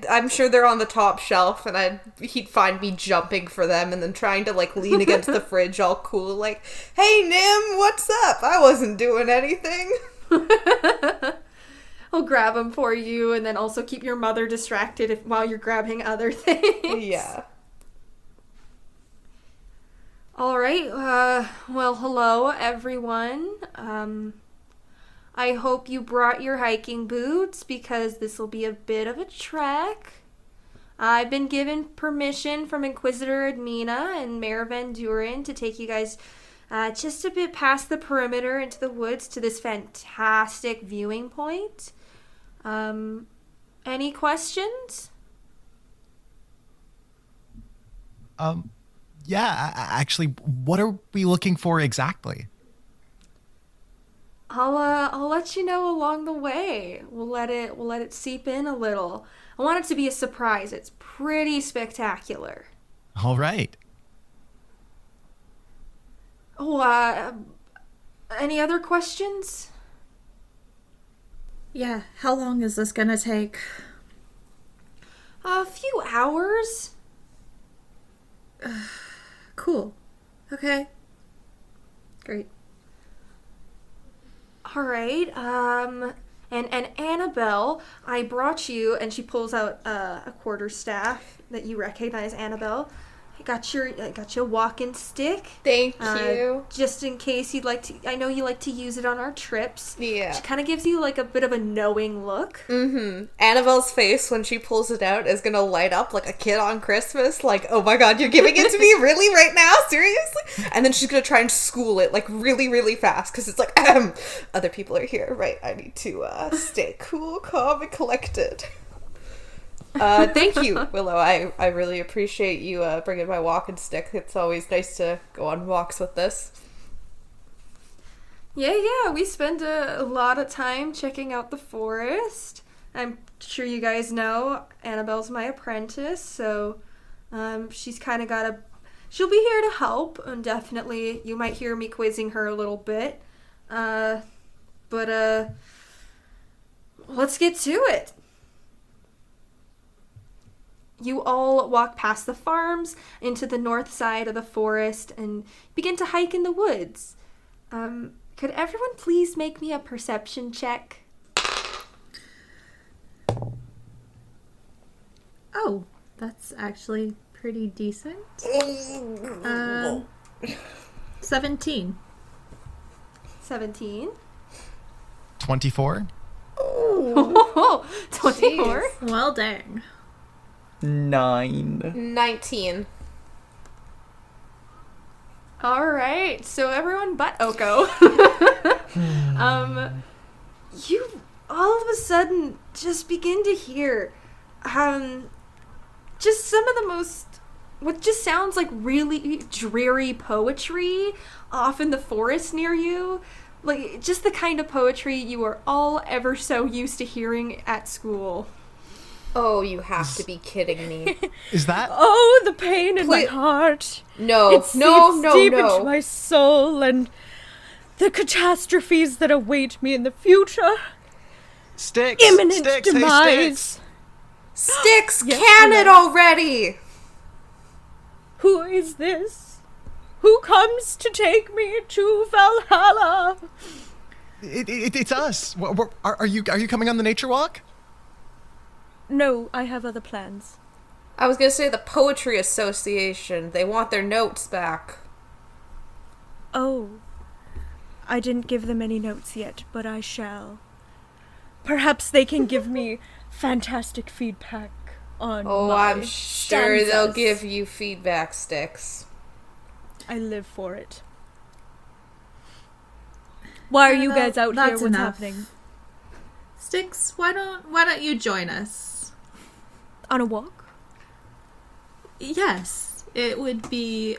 I'm sure they're on the top shelf, and he'd find me jumping for them and then trying to lean against the fridge all cool, hey, Nim, what's up? I wasn't doing anything. I'll grab them for you, and then also keep your mother distracted while you're grabbing other things. Yeah. All right. Well, hello, everyone. I hope you brought your hiking boots, because this will be a bit of a trek. I've been given permission from Inquisitor Edmina and Mayor Van Duren to take you guys just a bit past the perimeter into the woods to this fantastic viewing point. Any questions? Yeah, actually, what are we looking for exactly? I'll let you know along the way. We'll let it seep in a little. I want it to be a surprise. It's pretty spectacular. All right. Oh, any other questions? Yeah, how long is this gonna take? A few hours. Cool. Okay. Great. All right. And Annabelle, I brought you, and she pulls out a quarterstaff that you recognize, Annabelle. I got your walking stick. Thank you. Just in case you'd like to. I know you like to use it on our trips. Yeah. She kind of gives you a bit of a knowing look. Mm-hmm. Annabelle's face when she pulls it out is gonna light up like a kid on Christmas. Oh my god, you're giving it to me really right now? Seriously? And then she's gonna try and school it really, really fast, because it's other people are here, right? I need to stay cool, calm, and collected. Thank you, Willow. I really appreciate you bringing my walking stick. It's always nice to go on walks with this. Yeah, we spend a lot of time checking out the forest. I'm sure you guys know Annabelle's my apprentice, so she's kind of she'll be here to help, and definitely you might hear me quizzing her a little bit. But let's get to it. You all walk past the farms into the north side of the forest and begin to hike in the woods. Could everyone please make me a perception check? Oh, that's actually pretty decent. 17. 17. 24? Oh, 24. Jeez. Well, dang. 9. 19. All right, so everyone but Oko. You all of a sudden just begin to hear just some of the most, what just sounds like really dreary poetry off in the forest near you. Like, just the kind of poetry you are all ever so used to hearing at school. Oh, you have to be kidding me. Is that? Oh, the pain in my heart. No, It seeps no, deep no. into my soul, and the catastrophes that await me in the future. Sticks! Imminent Sticks! Hey, demise. Sticks! Sticks, Yes, can it hello. already? Who is this? Who comes to take me to Valhalla? It's us. Are you coming on the nature walk? No, I have other plans. I was gonna say the Poetry Association. They want their notes back. Oh, I didn't give them any notes yet, but I shall. Perhaps they can give me fantastic feedback on Oh, my I'm sure they'll stanzas. give you feedback, Sticks. I live for it. Why are you Well, guys out here? that's What's enough. happening? Sticks, why don't you join us? On a walk? Yes, it would be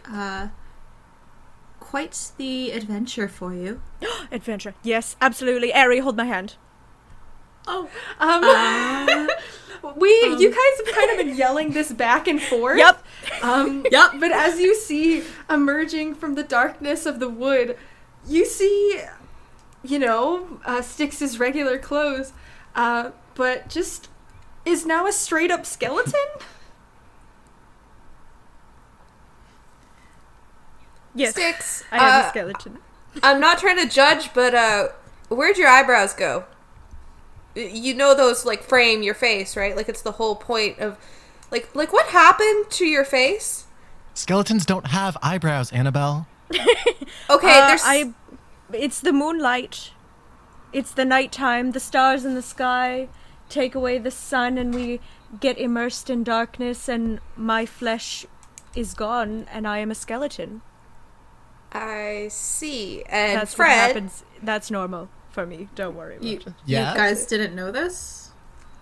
quite the adventure for you. Adventure. Yes, absolutely. Ari, hold my hand. Oh, You guys have kind of been yelling this back and forth. Yep. Yep. But as you see emerging from the darkness of the wood, you see, Styx's regular clothes, but just is now a straight up skeleton. Yes. Sticks, I am a skeleton. I'm not trying to judge, but where'd your eyebrows go? You know those, like, frame your face, right? Like, it's the whole point of, like what happened to your face? Skeletons don't have eyebrows, Annabelle. Okay, there's... It's the moonlight. It's the nighttime. The stars in the sky take away the sun, and we get immersed in darkness, and my flesh is gone, and I am a skeleton. I see. And That's Fred... what happens. That's normal for me. Don't worry about you it. Yeah? guys didn't know this?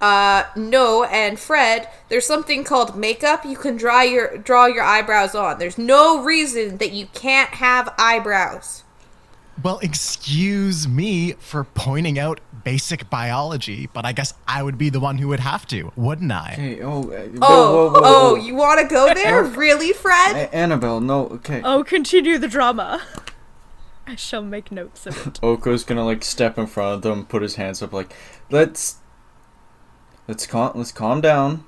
No, and Fred, there's something called makeup you can draw your eyebrows on. There's no reason that you can't have eyebrows. Well, excuse me for pointing out basic biology, but I guess I would be the one who would have to, wouldn't I? Hey, Oh, you want to go there? Really, Fred? Annabelle, no, okay. Oh, continue the drama. I shall make notes of it. Oko's gonna, like, step in front of them, put his hands up, like, let's calm down.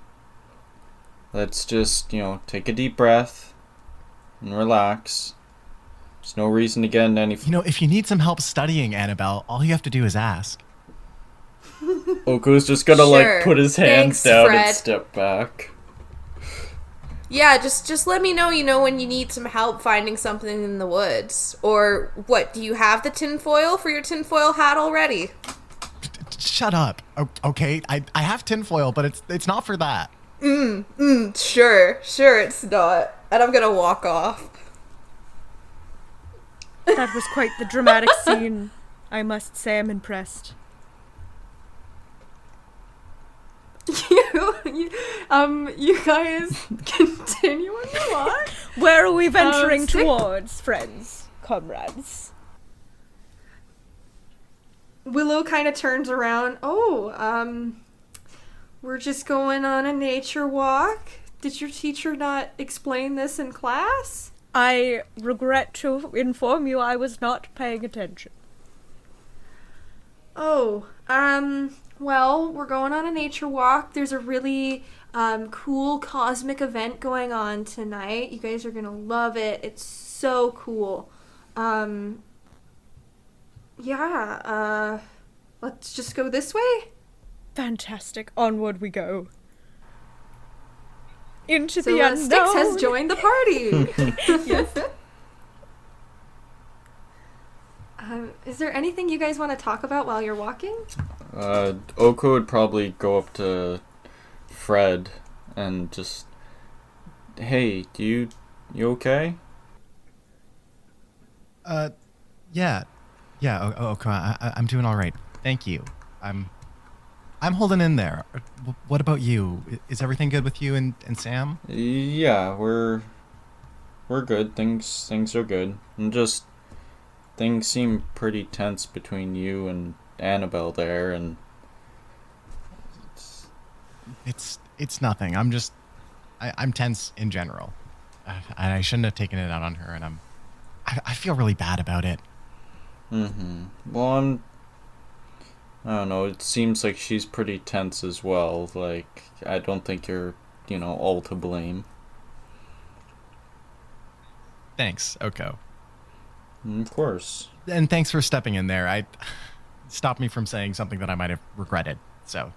Let's just, take a deep breath and relax. There's no reason to get into any... If you need some help studying, Annabelle, all you have to do is ask. Oko's just gonna, Sure. like, put his hands Thanks, down Fred. and step back. Yeah, just let me know, when you need some help finding something in the woods. Or, what, do you have the tinfoil for your tinfoil hat already? Shut up, okay? I have tinfoil, but it's not for that. Sure it's not. And I'm gonna walk off. That was quite the dramatic scene. I must say I'm impressed. You guys continue on your walk. Where are we venturing Stick? towards, friends, comrades? Willow kind of turns around. We're just going on a nature walk. Did your teacher not explain this in class? I regret to inform you I was not paying attention. Well, we're going on a nature walk. There's a really cool cosmic event going on tonight. You guys are gonna love it. It's so cool. Let's just go this way. Fantastic. Onward we go. Into So the unknown. Styx has joined the party. Yes. Is there anything you guys want to talk about while you're walking? Oko would probably go up to Fred and just, hey, you okay? Yeah. Okay, I'm doing all right. Thank you. I'm holding in there. What about you? Is everything good with you and Sam? Yeah, we're good. Things are good. And just things seem pretty tense between you and Annabelle there, and It's nothing. I'm tense in general. I shouldn't have taken it out on her, and I feel really bad about it. Well, I don't know. It seems like she's pretty tense as well. Like, I don't think you're, all to blame. Thanks, Oko. Of course. And thanks for stepping in there. I stopped me from saying something that I might have regretted. So,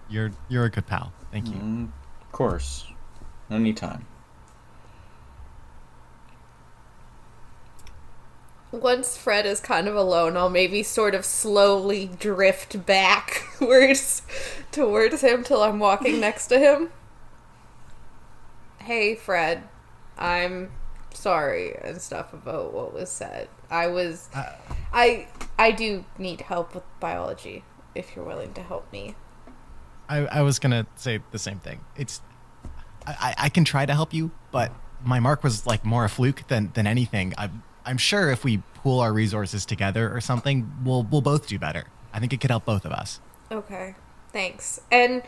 you're a good pal. Thank you. Of course. Anytime. Once Fred is kind of alone, I'll maybe sort of slowly drift backwards towards him till I'm walking next to him. Hey, Fred. I'm sorry and stuff about what was said. I do need help with biology, if you're willing to help me. I was gonna say the same thing. I can try to help you, but my mark was like more a fluke than anything. I'm sure if we pool our resources together or something, we'll both do better. I think it could help both of us. Okay, thanks. And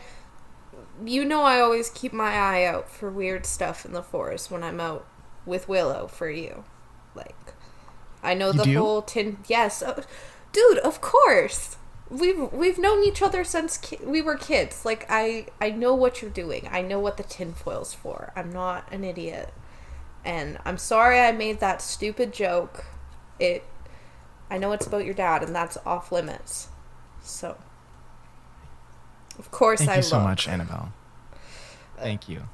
I always keep my eye out for weird stuff in the forest when I'm out with Willow for you. Like, I know You do? whole tin. Yes, dude, of course. We've known each other since we were kids. Like, I know what you're doing. I know what the tinfoil's for. I'm not an idiot. And I'm sorry I made that stupid joke. I know it's about your dad, and that's off limits. So, of course Thank I you so look. much, Annabelle. Thank you.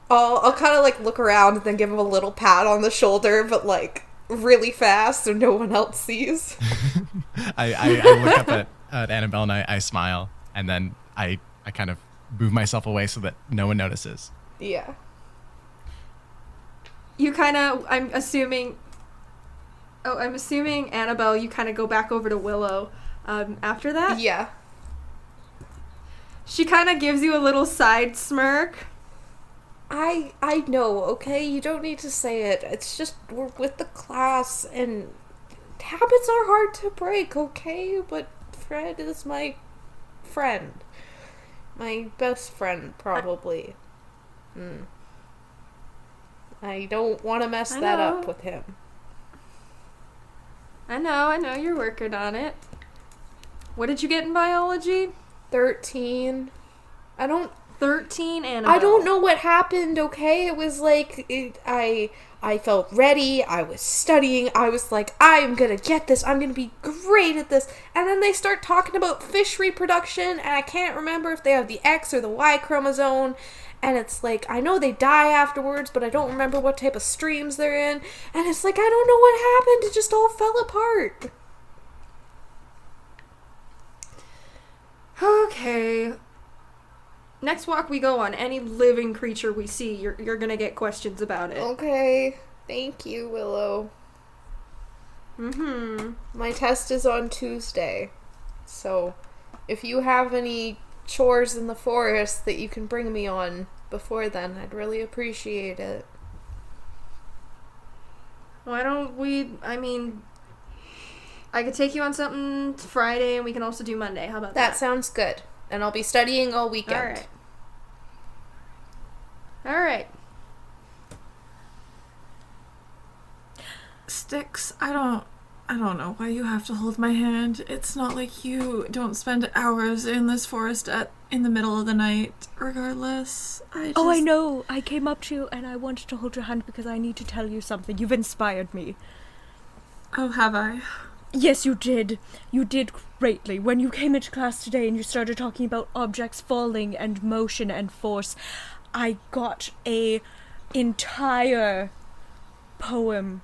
I'll kind of like look around and then give him a little pat on the shoulder, but like really fast so no one else sees. I look up at Annabelle and I smile, and then I kind of move myself away so that no one notices. Yeah. I'm assuming Annabelle, you kind of go back over to Willow after that. Yeah. She kind of gives you a little side smirk. I know, okay? You don't need to say it. It's just we're with the class and habits are hard to break, okay? But Fred is my friend. My best friend, probably. I don't want to mess that up with him. I know, you're working on it. What did you get in biology? 13. 13, Annabelle. I don't know what happened, okay? It was like, I felt ready, I was studying, I was like, I am gonna get this, I'm gonna be great at this, and then they start talking about fish reproduction, and I can't remember if they have the X or the Y chromosome, and it's like, I know they die afterwards, but I don't remember what type of streams they're in, and it's like, I don't know what happened, it just all fell apart. Okay. Next walk we go on, any living creature we see, you're gonna get questions about it. Okay. Thank you, Willow. My test is on Tuesday. So, if you have any chores in the forest that you can bring me on before then, I'd really appreciate it. Why don't we, I could take you on something Friday and we can also do Monday. How about that? That sounds good. And I'll be studying all weekend. Alright. Styx, I don't know why you have to hold my hand. It's not like you don't spend hours in this forest in the middle of the night, regardless. Oh, I know. I came up to you and I wanted to hold your hand because I need to tell you something. You've inspired me. Oh, have I? Yes, you did. You did greatly. When you came into class today and you started talking about objects falling and motion and force, I got a entire poem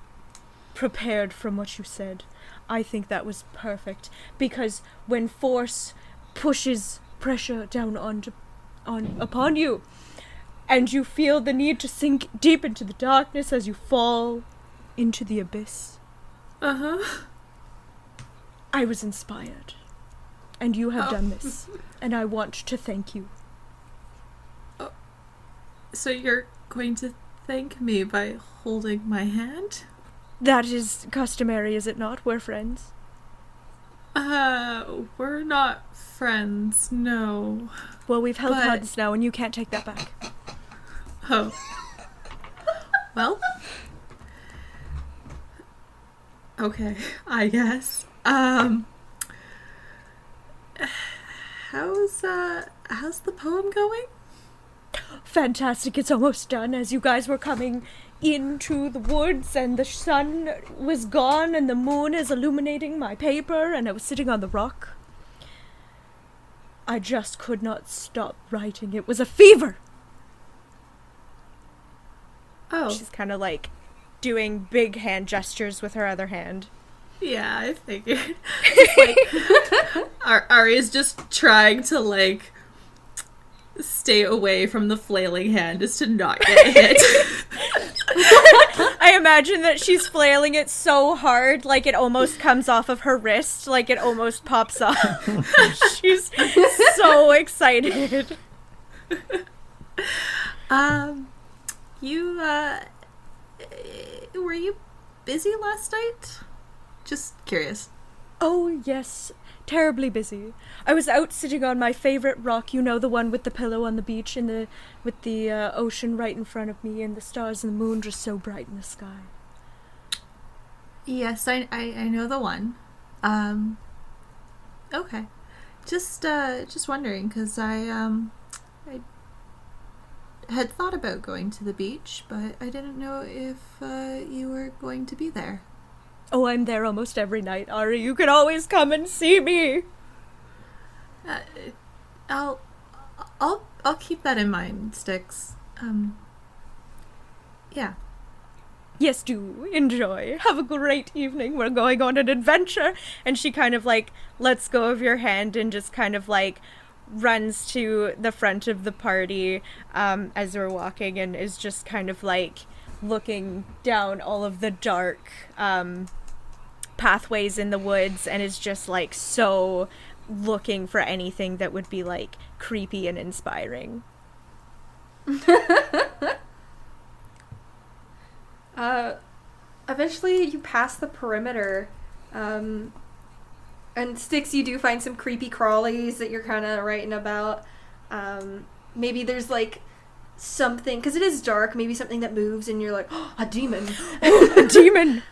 prepared from what you said. I think that was perfect because when force pushes pressure down upon you and you feel the need to sink deep into the darkness as you fall into the abyss. Uh-huh. I was inspired. And you have done this. And I want to thank you. So you're going to thank me by holding my hand? That is customary, is it not? We're friends. We're not friends, no. Well, we've held But- hands now, and you can't take that back. Oh. Well. Okay, I guess. How's the poem going? Fantastic, it's almost done. As you guys were coming into the woods, and the sun was gone, and the moon is illuminating my paper, and I was sitting on the rock. I just could not stop writing. It was a fever. Oh. She's kind of like doing big hand gestures with her other hand. Yeah, I figured. It's like, Ari's just trying to, like, stay away from the flailing hand just to not get hit. I imagine that she's flailing it so hard, like it almost comes off of her wrist, like it almost pops off. She's so excited. You, were you busy last night? Just curious. Oh, yes. Terribly busy. I was out sitting on my favorite rock, you know, the one with the pillow on the beach and with the ocean right in front of me and the stars and the moon just so bright in the sky. Yes, I know the one. Okay. Just wondering, because I had thought about going to the beach, but I didn't know if you were going to be there. Oh, I'm there almost every night, Ari. You can always come and see me. I'll keep that in mind, Styx. Yeah. Yes, do. Enjoy. Have a great evening. We're going on an adventure. And she kind of like lets go of your hand and just kind of like runs to the front of the party as we're walking and is just kind of like looking down all of the dark pathways in the woods and is just like so looking for anything that would be like creepy and inspiring. Eventually you pass the perimeter, and Styx, you do find some creepy crawlies that you're kind of writing about. Maybe there's like something, because it is dark, maybe something that moves and you're like, oh, a demon. Oh, a demon!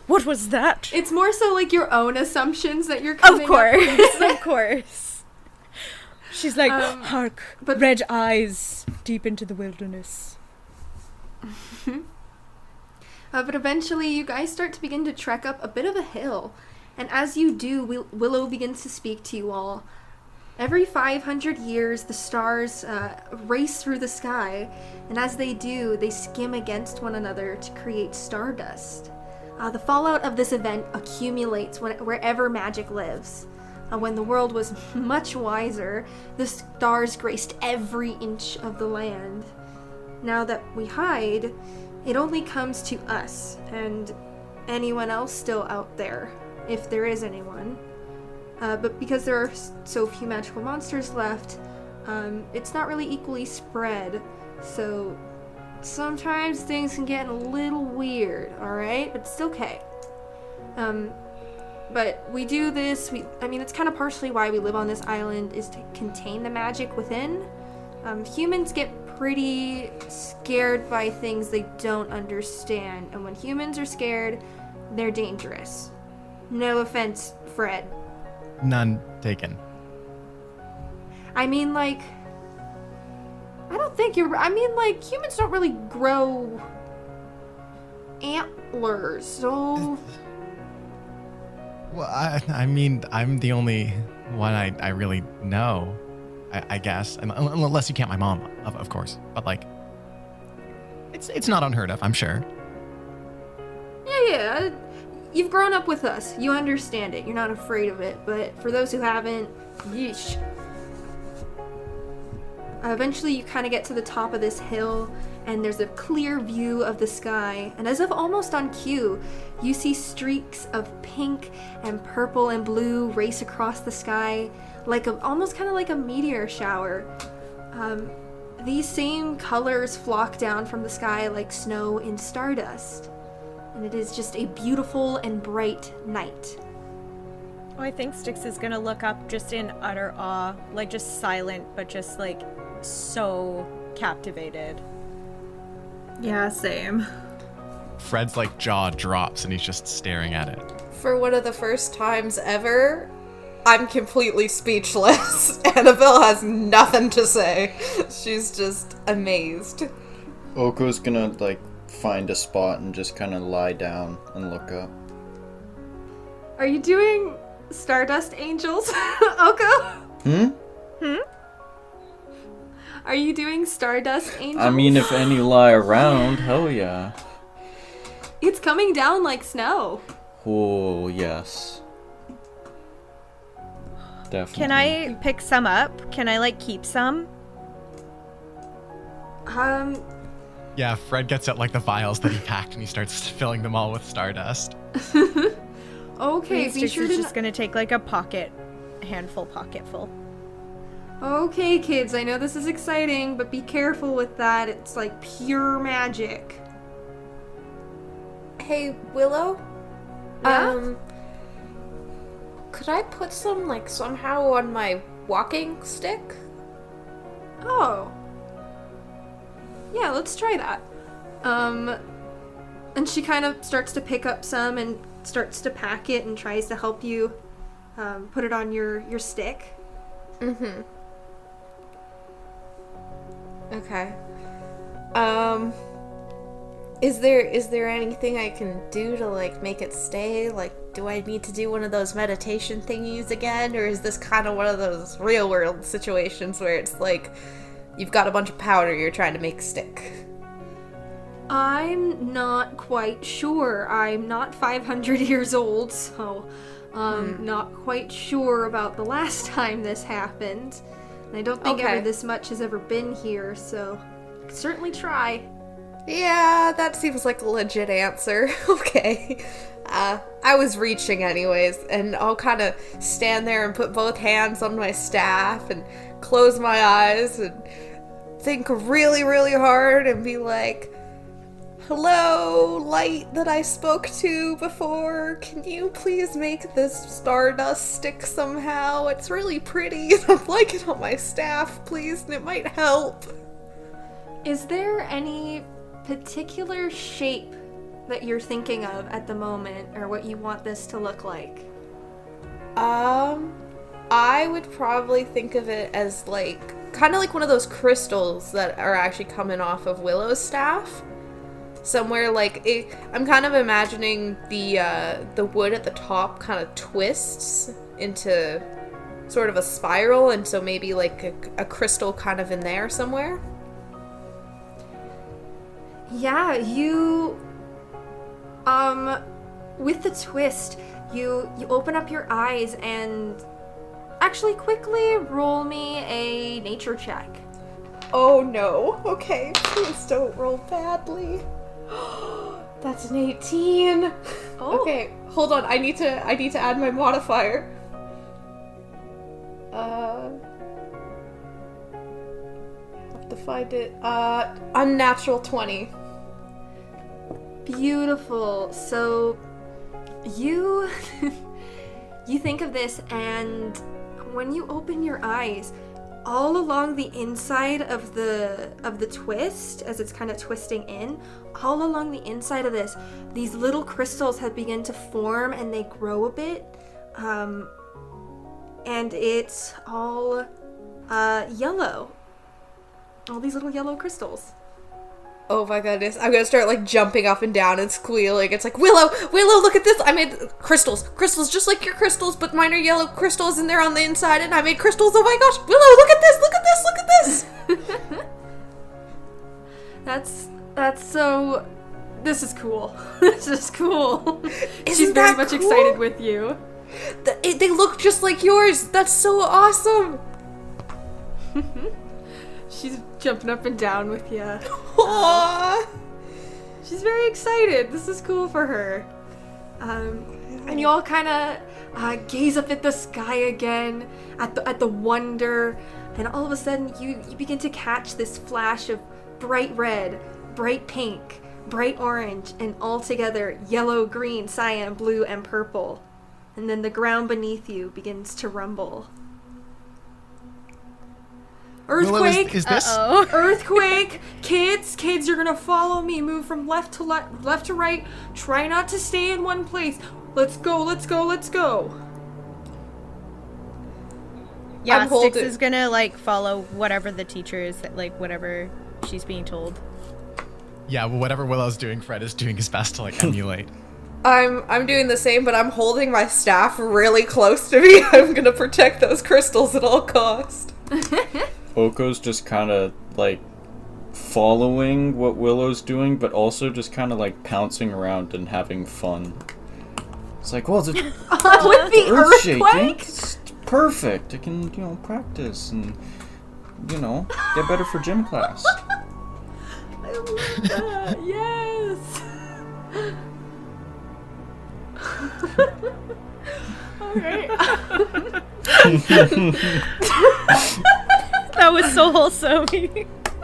What was that? It's more so like your own assumptions that you're coming Of course, up with. of course. She's like, hark, but red eyes deep into the wilderness. But eventually you guys start to begin to trek up a bit of a hill. And as you do, Willow begins to speak to you all. Every 500 years, the stars race through the sky. And as they do, they skim against one another to create stardust. The fallout of this event accumulates wherever magic lives. When the world was much wiser, the stars graced every inch of the land. Now that we hide, it only comes to us and anyone else still out there, if there is anyone. But because there are so few magical monsters left, it's not really equally spread. So sometimes things can get a little weird, alright? But it's okay. But we do this, it's kind of partially why we live on this island, is to contain the magic within. Humans get pretty scared by things they don't understand, and when humans are scared, they're dangerous. No offense, Fred. None taken. Humans don't really grow antlers, so... Well, I'm the only one I really know, I guess. Unless you count my mom, of course. But, like, it's not unheard of, I'm sure. Yeah. You've grown up with us. You understand it. You're not afraid of it. But for those who haven't, yeesh. Eventually you kind of get to the top of this hill, and there's a clear view of the sky. And as if almost on cue, you see streaks of pink and purple and blue race across the sky, almost kind of like a meteor shower. These same colors flock down from the sky like snow in Stardust. And it is just a beautiful and bright night. Oh, I think Styx is gonna look up just in utter awe, like just silent, but just like so captivated. Yeah, same. Fred's like jaw drops and he's just staring at it. For one of the first times ever, I'm completely speechless. Annabelle has nothing to say. She's just amazed. Oko's gonna, like, find a spot and just kind of lie down and look up. Are you doing Stardust Angels, Oko? Are you doing Stardust Angels? I mean, if any lie around, hell yeah. It's coming down like snow. Oh, yes. Definitely. Can I pick some up? Can I like keep some? Yeah, Fred gets out like the vials that he packed and he starts filling them all with Stardust. Okay, be Styx sure is to... just gonna take like a pocketful. Okay, kids, I know this is exciting, but be careful with that. It's like pure magic. Hey, Willow? Yeah? Could I put some, like, somehow on my walking stick? Oh. Yeah, let's try that. And she kind of starts to pick up some and starts to pack it and tries to help you put it on your stick. Mm-hmm. Okay. Is there anything I can do to, like, make it stay? Like, do I need to do one of those meditation thingies again? Or is this kind of one of those real-world situations where it's like, you've got a bunch of powder you're trying to make stick? I'm not quite sure. I'm not 500 years old, so not quite sure about the last time this happened. And I don't think ever this much has ever been here, so I can certainly try. Yeah, that seems like a legit answer. Okay. I was reaching anyways, and I'll kind of stand there and put both hands on my staff and close my eyes and think really, really hard and be like, hello, light that I spoke to before. Can you please make this Stardust stick somehow? It's really pretty and I'd like it on my staff, please, and it might help. Is there any particular shape that you're thinking of at the moment, or what you want this to look like? I would probably think of it as like, kind of like one of those crystals that are actually coming off of Willow's staff. Somewhere like, I'm kind of imagining the wood at the top kind of twists into sort of a spiral, and so maybe like a crystal kind of in there somewhere. Yeah, you, with the twist, you open up your eyes and actually quickly roll me a nature check. Oh no. Okay, please don't roll badly. That's an 18. Oh. Okay, hold on. I need to add my modifier. Have to find it. Unnatural 20. Beautiful. So you you think of this, and when you open your eyes, all along the inside of the twist, as it's kind of twisting in, all along the inside of this, these little crystals have begun to form and they grow a bit, and it's all yellow. All these little yellow crystals. Oh my goodness. I'm gonna start like jumping up and down and squealing. It's like, Willow, look at this. I made crystals just like your crystals, but mine are yellow crystals and they're on the inside, and I made crystals. Oh my gosh, Willow, look at this. That's so, this is cool. This is cool. She's very much excited with you. They look just like yours. That's so awesome. She's jumping up and down with you. Aww. She's very excited. This is cool for her. And you all kind of gaze up at the sky again, at the wonder, and all of a sudden you begin to catch this flash of bright red, bright pink, bright orange, and all together yellow, green, cyan, blue, and purple. And then the ground beneath you begins to rumble. Willow, Earthquake! is this? Earthquake! Kids, you're gonna follow me. Move from left to right. Try not to stay in one place. Let's go. Yeah, I'm Styx holding- is gonna like follow whatever the teacher is, like whatever she's being told. Yeah, well, whatever Willow's doing, Fred is doing his best to like emulate. I'm doing the same, but I'm holding my staff really close to me. I'm gonna protect those crystals at all cost. Oko's just kind of like following what Willow's doing, but also just kind of like pouncing around and having fun. It's like, well, the With the earth shaking, earthquake? it's perfect. I can, practice and, get better for gym class. I love that. Yes. Alright. That was so wholesome.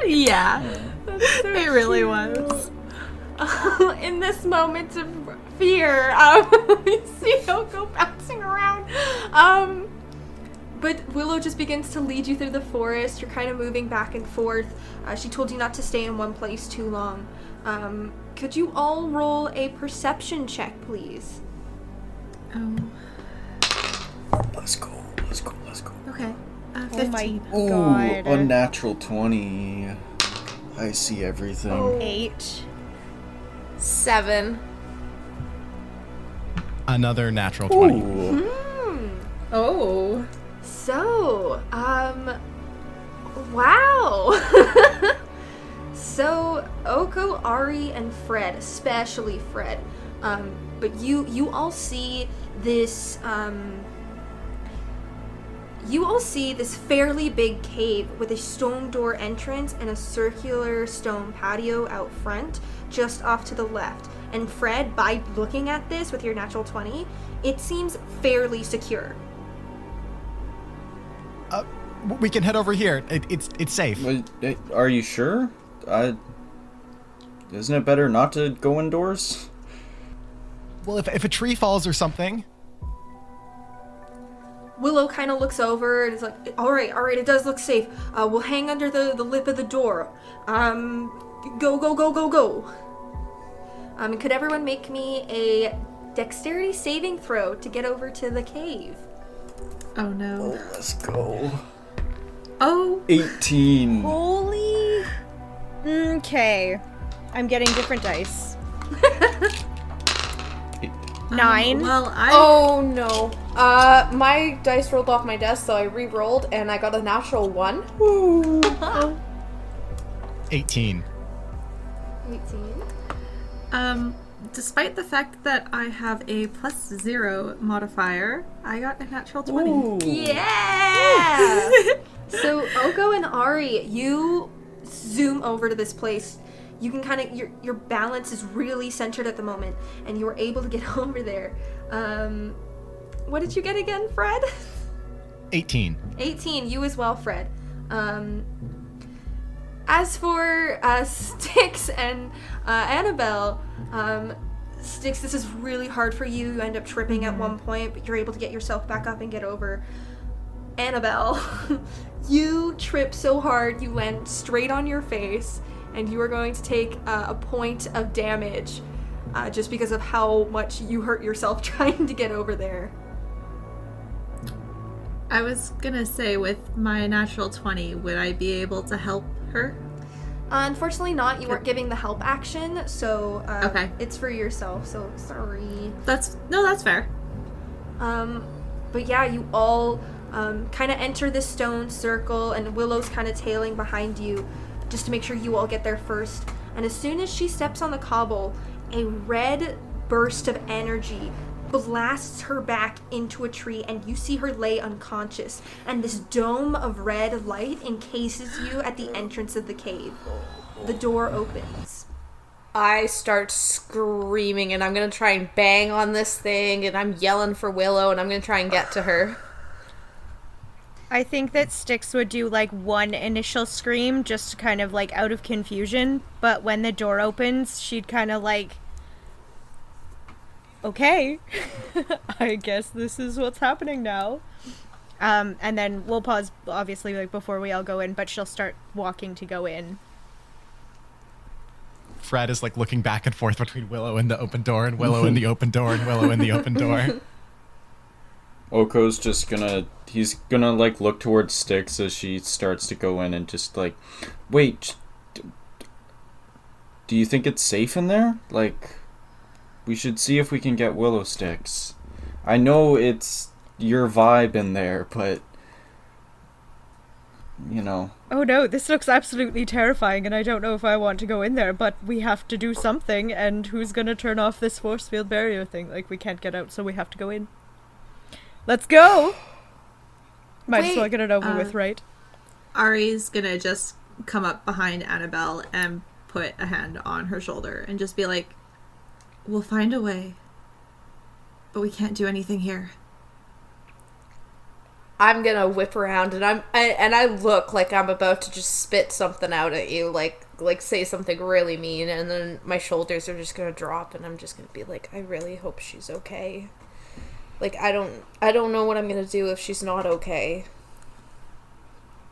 Yeah, So it really cute. was. In this moment of fear, we see Oko bouncing around. But Willow just begins to lead you through the forest. You're kind of moving back and forth. She told you not to stay in one place too long. Could you all roll a perception check, please? Oh, Let's go. okay. Oh 15. my Ooh, god. unnatural 20. I see everything. Oh. 8. 7. Another natural 20. Ooh. Oh. So, wow. So, Oko, Ari, and Fred, especially Fred, but you all see this, fairly big cave with a stone door entrance and a circular stone patio out front, just off to the left. And Fred, by looking at this with your natural 20, it seems fairly secure. We can head over here. It's safe. Wait, are you sure? Isn't it better not to go indoors? Well, if a tree falls or something. Willow kind of looks over and is like, all right, it does look safe. We'll hang under the lip of the door. Go. Could everyone make me a dexterity saving throw to get over to the cave? Oh no. Let's go. Oh. 18. Holy. Okay. I'm getting different dice. 9. Well, Oh no. My dice rolled off my desk, so I re-rolled and I got a natural 1. 18. 18. Despite the fact that I have a +0 modifier, I got a natural 20. Ooh. Yeah! So, Oko and Ari, you zoom over to this place. You can kind of, your balance is really centered at the moment, and you were able to get over there. What did you get again, Fred? 18. 18, you as well, Fred. As for Styx and Annabelle, Styx, this is really hard for you. You end up tripping at one point, but you're able to get yourself back up and get over. Annabelle, you trip so hard you land straight on your face, and you are going to take a point of damage just because of how much you hurt yourself trying to get over there. I was gonna say, with my natural 20, would I be able to help her? Unfortunately not. You weren't giving the help action, so Okay. it's for yourself, so sorry. That's fair. But yeah, you all kind of enter this stone circle, and Willow's kind of tailing behind you just to make sure you all get there first. And as soon as she steps on the cobble, a red burst of energy blasts her back into a tree, and you see her lay unconscious, and this dome of red light encases you at the entrance of the cave. The door opens. I start screaming, and I'm gonna try and bang on this thing, and I'm yelling for Willow, and I'm gonna try and get to her. I think that Styx would do like one initial scream just kind of like out of confusion, but when the door opens, she'd kind of like, okay, I guess this is what's happening now. And then we'll pause, obviously, like before we all go in, but she'll start walking to go in. Fred is like looking back and forth between Willow and the open door, and Willow and the open door, and Willow and the open door. Oko's just he's gonna like look towards Styx as she starts to go in and just like, wait, do you think it's safe in there? Like, we should see if we can get Willow, Styx. I know it's your vibe in there, but you know. Oh no, this looks absolutely terrifying, and I don't know if I want to go in there, but we have to do something, and who's gonna turn off this force field barrier thing? Like, we can't get out, so we have to go in. Let's go! Might as well get it over with, right? Ari's gonna just come up behind Annabelle and put a hand on her shoulder and just be like, we'll find a way, but we can't do anything here. I'm gonna whip around, and I look like I'm about to just spit something out at you, like say something really mean, and then my shoulders are just gonna drop, and I'm just gonna be like, I really hope she's okay. Like, I don't know what I'm gonna do if she's not okay.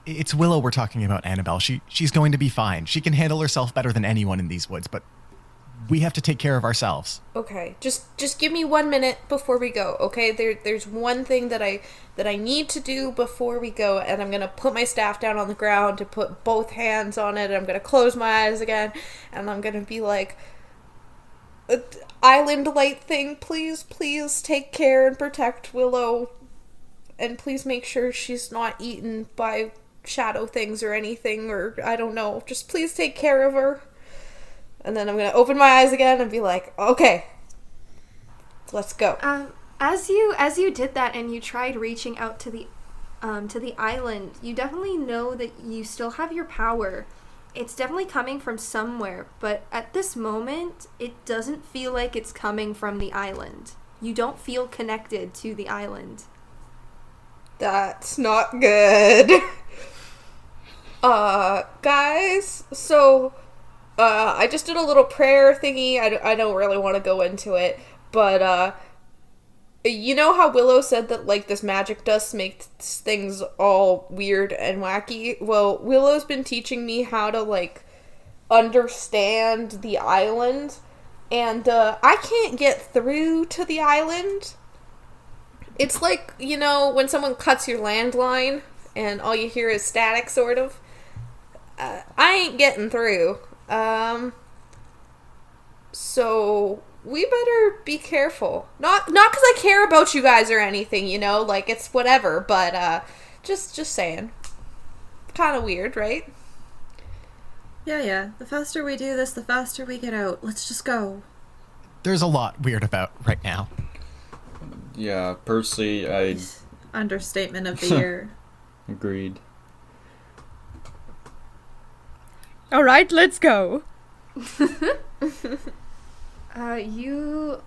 It's Willow we're talking about, Annabelle. She's going to be fine. She can handle herself better than anyone in these woods, but we have to take care of ourselves. Okay, just give me 1 minute before we go, okay? There's one thing that I need to do before we go, and I'm gonna put my staff down on the ground to put both hands on it, and I'm gonna close my eyes again, and I'm gonna be like, island light thing, please take care and protect Willow, and please make sure she's not eaten by shadow things or anything, or I don't know, just please take care of her. And then I'm gonna open my eyes again and be like, okay, let's go. As you did that and you tried reaching out to the island, you definitely know that you still have your power. It's definitely coming from somewhere, but at this moment, it doesn't feel like it's coming from the island. You don't feel connected to the island. That's not good. Guys, so I just did a little prayer thingy. I don't really want to go into it, but you know how Willow said that like this magic dust makes things all weird and wacky? Well, Willow's been teaching me how to like understand the island, and I can't get through to the island. It's like, you know, when someone cuts your landline and all you hear is static, sort of. I ain't getting through. So we better be careful. Not because I care about you guys or anything, you know, like it's whatever, but just saying. Kind of weird, right? Yeah. The faster we do this, the faster we get out. Let's just go. There's a lot weird about right now. Yeah, personally, I Understatement of the year. agreed. All right, let's go. You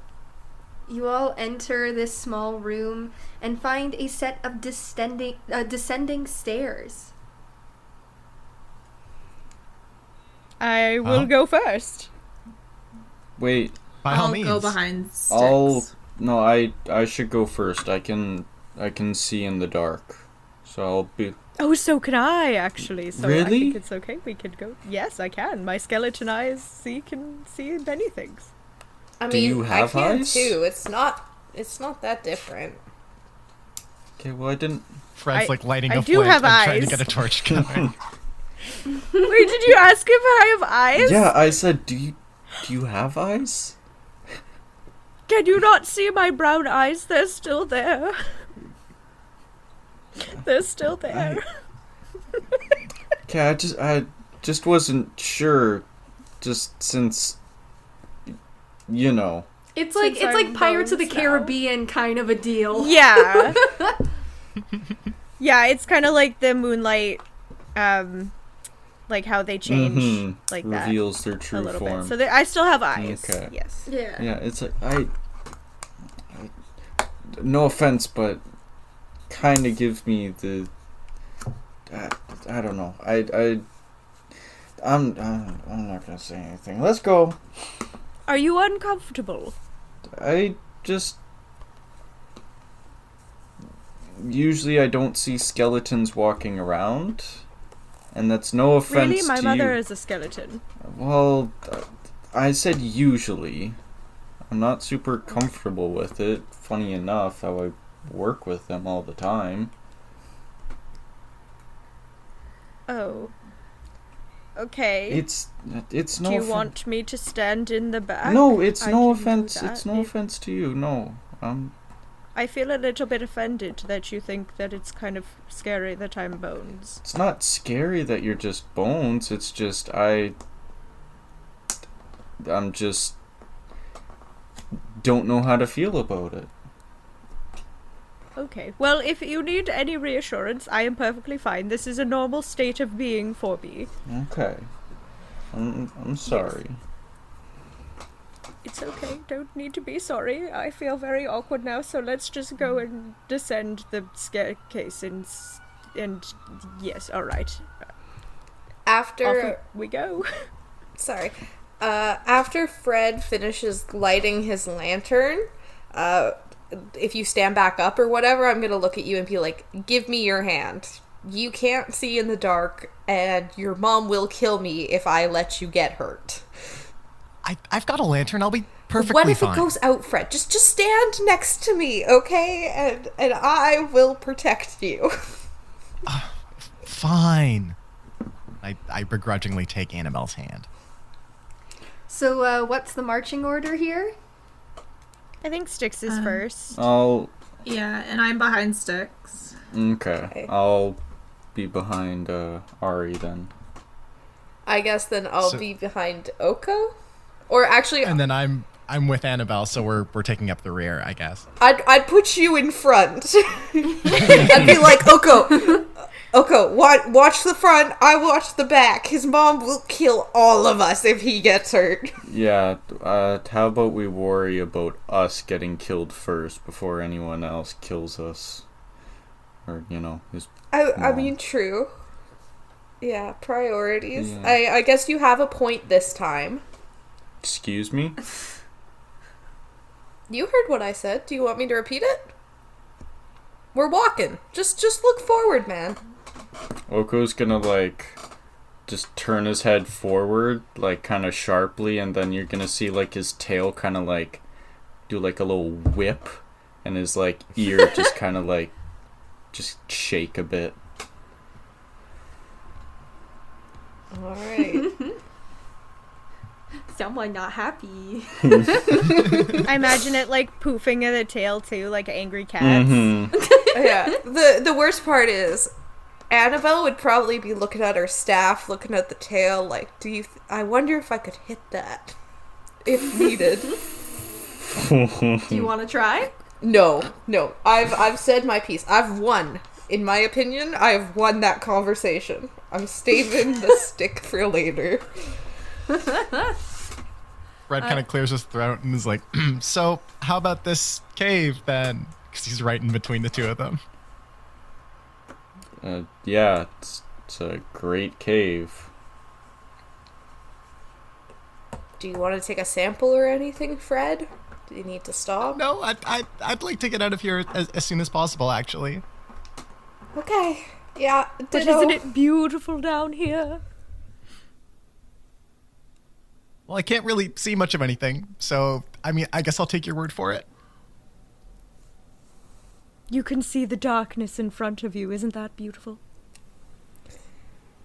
all enter this small room and find a set of descending stairs. I will go first. Wait, By all I'll means. go behind Styx. no, I should go first. I can see in the dark, so I'll be. Oh, so can I, actually. So I Really? think it's okay. We could go. Yes, I can. My skeleton eyes can see many things. I mean, Do you have I can eyes? too. It's not that different. Okay, well I didn't. Fred's like lighting I a do flint have and trying to eyes. get a torch going. Wait, did you ask if I have eyes? Yeah, I said, do you have eyes? Can you not see my brown eyes? They're still there. They're still there. Okay, I just wasn't sure, just since, you know. It's like Since I'm Pirates of the bones now. Caribbean kind of a deal. Yeah. Yeah, it's kind of like the moonlight like how they change like that reveals their a true little form. bit. So I still have eyes. Okay. Yes. Yeah. Yeah, it's like I no offense, but kind of gives me the I don't know. I'm not gonna say anything. Let's go. Are you uncomfortable? I just usually I don't see skeletons walking around, and that's no offense Really, my to mother you. is a skeleton. Well, I said usually. I'm not super comfortable with it. Funny enough, how I work with them all the time. Oh. Okay. It's no. Do you want me to stand in the back? No, it's I no can do offense. that It's no if- offense to you. No. I feel a little bit offended that you think that it's kind of scary that I'm bones. It's not scary that you're just bones. It's just I'm just don't know how to feel about it. Okay. Well, if you need any reassurance, I am perfectly fine. This is a normal state of being for me. Okay. I'm sorry. It's okay. Don't need to be sorry. I feel very awkward now, so let's just go and descend the staircase and yes, all right. After We go. Sorry. After Fred finishes lighting his lantern, if you stand back up or whatever, I'm gonna look at you and be like, give me your hand. You can't see in the dark, and your mom will kill me if I let you get hurt. I've got a lantern. I'll be perfectly What if fine. it goes out, Fred? Just stand next to me, okay? And I will protect you. Fine. I begrudgingly take Annabelle's hand. So, what's the marching order here? I think Styx is first. I'll Yeah, and I'm behind Styx. okay. I'll be behind Ari then. I guess then I'll So- be behind Oko? Or actually, And then I'm with Annabelle, so we're taking up the rear, I guess. I'd put you in front. I'd be like, Oko, watch the front, I watch the back. His mom will kill all of us if he gets hurt. Yeah, how about we worry about us getting killed first before anyone else kills us? Or, his I mom. mean, true. Yeah, priorities. Yeah. I guess you have a point this time. Excuse me? You heard what I said. Do you want me to repeat it? We're walking. Just look forward, man. Oko's gonna, just turn his head forward, kind of sharply, and then you're gonna see, his tail kind of, do, a little whip, and his, ear just kind of, just shake a bit. Alright. Someone not happy. I imagine it poofing at the tail too, like angry cats. Mm-hmm. Yeah. The worst part is, Annabelle would probably be looking at her staff, looking at the tail, I wonder if I could hit that. If needed. Do you want to try? No. I've said my piece. I've won. In my opinion, I have won that conversation. I'm saving the stick for later. Fred kind of clears his throat and is like, so how about this cave then? Because he's right in between the two of them. Yeah, it's a great cave. Do you want to take a sample or anything, Fred? Do you need to stop? No, I'd like to get out of here as soon as possible, actually. Okay. Yeah, But ditto. isn't it beautiful down here? Well, I can't really see much of anything, so, I guess I'll take your word for it. You can see the darkness in front of you. Isn't that beautiful?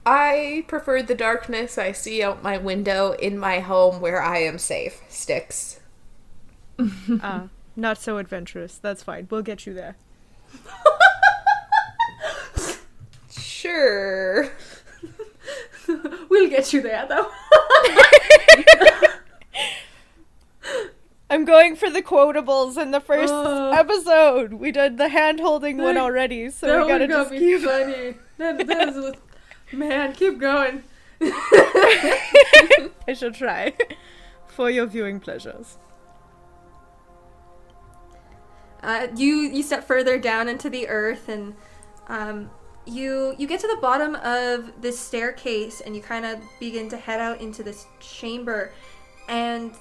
I prefer the darkness I see out my window in my home where I am safe. Sticks. Not so adventurous. That's fine. We'll get you there. Sure. We'll get you there, though. I'm going for the quotables in the first Oh. episode. We did the hand-holding one already, so we gotta just keep... funny. That is what... Man, keep going. I shall try. For your viewing pleasures. You step further down into the earth, and you get to the bottom of this staircase, and you kind of begin to head out into this chamber. And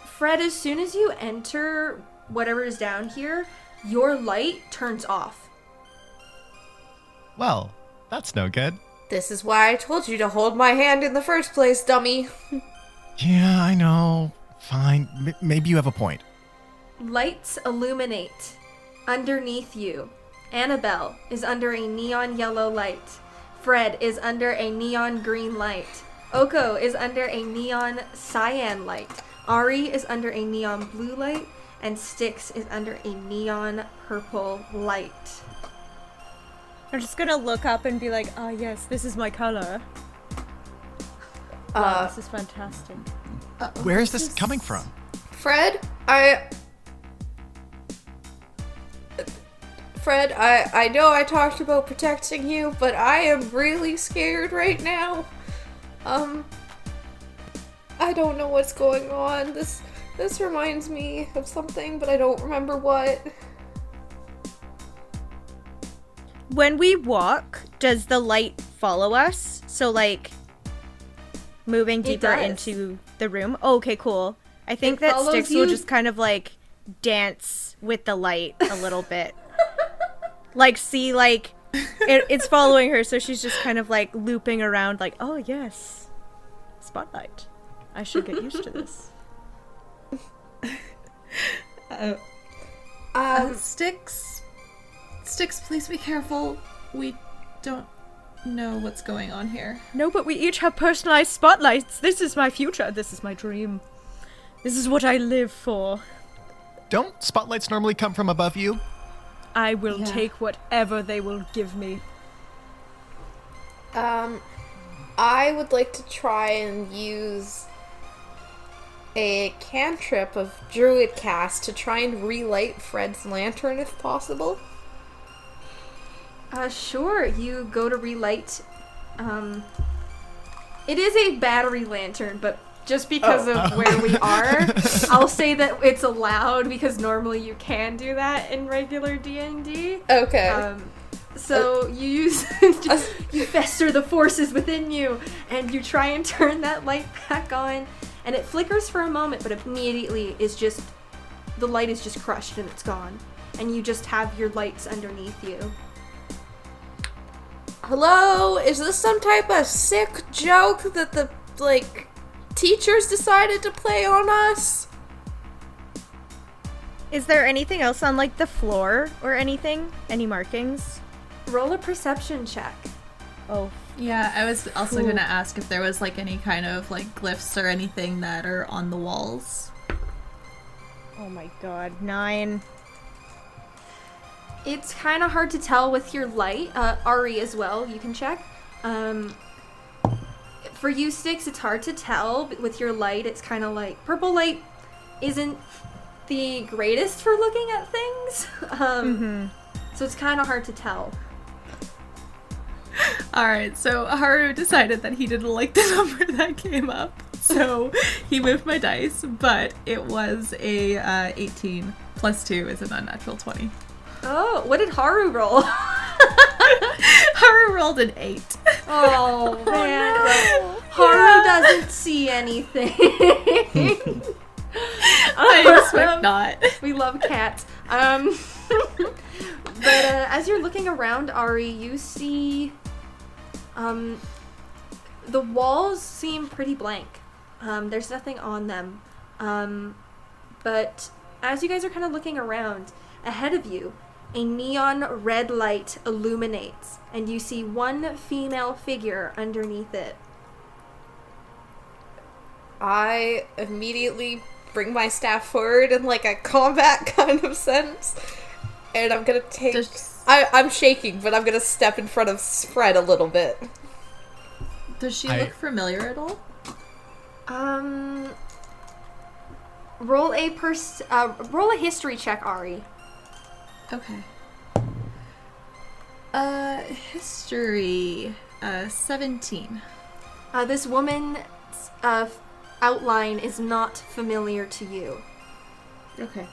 Fred, as soon as you enter whatever is down here, your light turns off. Well, that's no good. This is why I told you to hold my hand in the first place, dummy. Yeah, I know. Fine. Maybe you have a point. Lights illuminate underneath you. Annabelle is under a neon yellow light. Fred is under a neon green light. Oko is under a neon cyan light. Ari is under a neon blue light. And Styx is under a neon purple light. I'm just gonna look up and be like, ah, yes, this is my color. Wow, this is fantastic. Where is this coming from? Fred, I know I talked about protecting you, but I am really scared right now. I don't know what's going on. This reminds me of something, but I don't remember what. When we walk, does the light follow us? So, like, moving deeper into the room? Oh, okay, cool. I think that Styx will just kind of, like, dance with the light a little bit. Like, see, like, it's following her, so she's just kind of, like, looping around, like, oh, yes, spotlight. I should get used to this. Styx, please be careful. We don't know what's going on here. No, but we each have personalized spotlights. This is my future. This is my dream. This is what I live for. Don't spotlights normally come from above you? I will take whatever they will give me. I would like to try and use a cantrip of Druid Cast to try and relight Fred's lantern if possible. Sure, you go to relight. It is a battery lantern, but just because of where we are, I'll say that it's allowed because normally you can do that in regular D&D. Okay. So you use, you fester the forces within you, and you try and turn that light back on, and it flickers for a moment, but immediately the light is just crushed and it's gone, and you just have your lights underneath you. Hello? Is this some type of sick joke that the, teachers decided to play on us? Is there anything else on, the floor or anything? Any markings? Roll a perception check. Oh. Yeah, I was also gonna ask if there was, any kind of, glyphs or anything that are on the walls. Oh my god, 9. It's kind of hard to tell with your light. Ari as well, you can check. For you, Styx, it's hard to tell. But with your light, it's kind of purple light isn't the greatest for looking at things. So it's kind of hard to tell. Alright, so Haru decided that he didn't like the number that came up. So he moved my dice, but it was a 18 plus 2 is an unnatural 20. Oh, what did Haru roll? Haru rolled an 8. Oh, man. No. Haru doesn't see anything. I expect not. We love cats. But as you're looking around, Ari, you see the walls seem pretty blank. There's nothing on them. But as you guys are kind of looking around, ahead of you, a neon red light illuminates, and you see one female figure underneath it. I immediately bring my staff forward in a combat kind of sense, and I'm gonna take... I'm shaking, but I'm gonna step in front of Fred a little bit. Does she look familiar at all? Roll a history check, Ari. Okay. History, 17. This woman's outline is not familiar to you. Okay.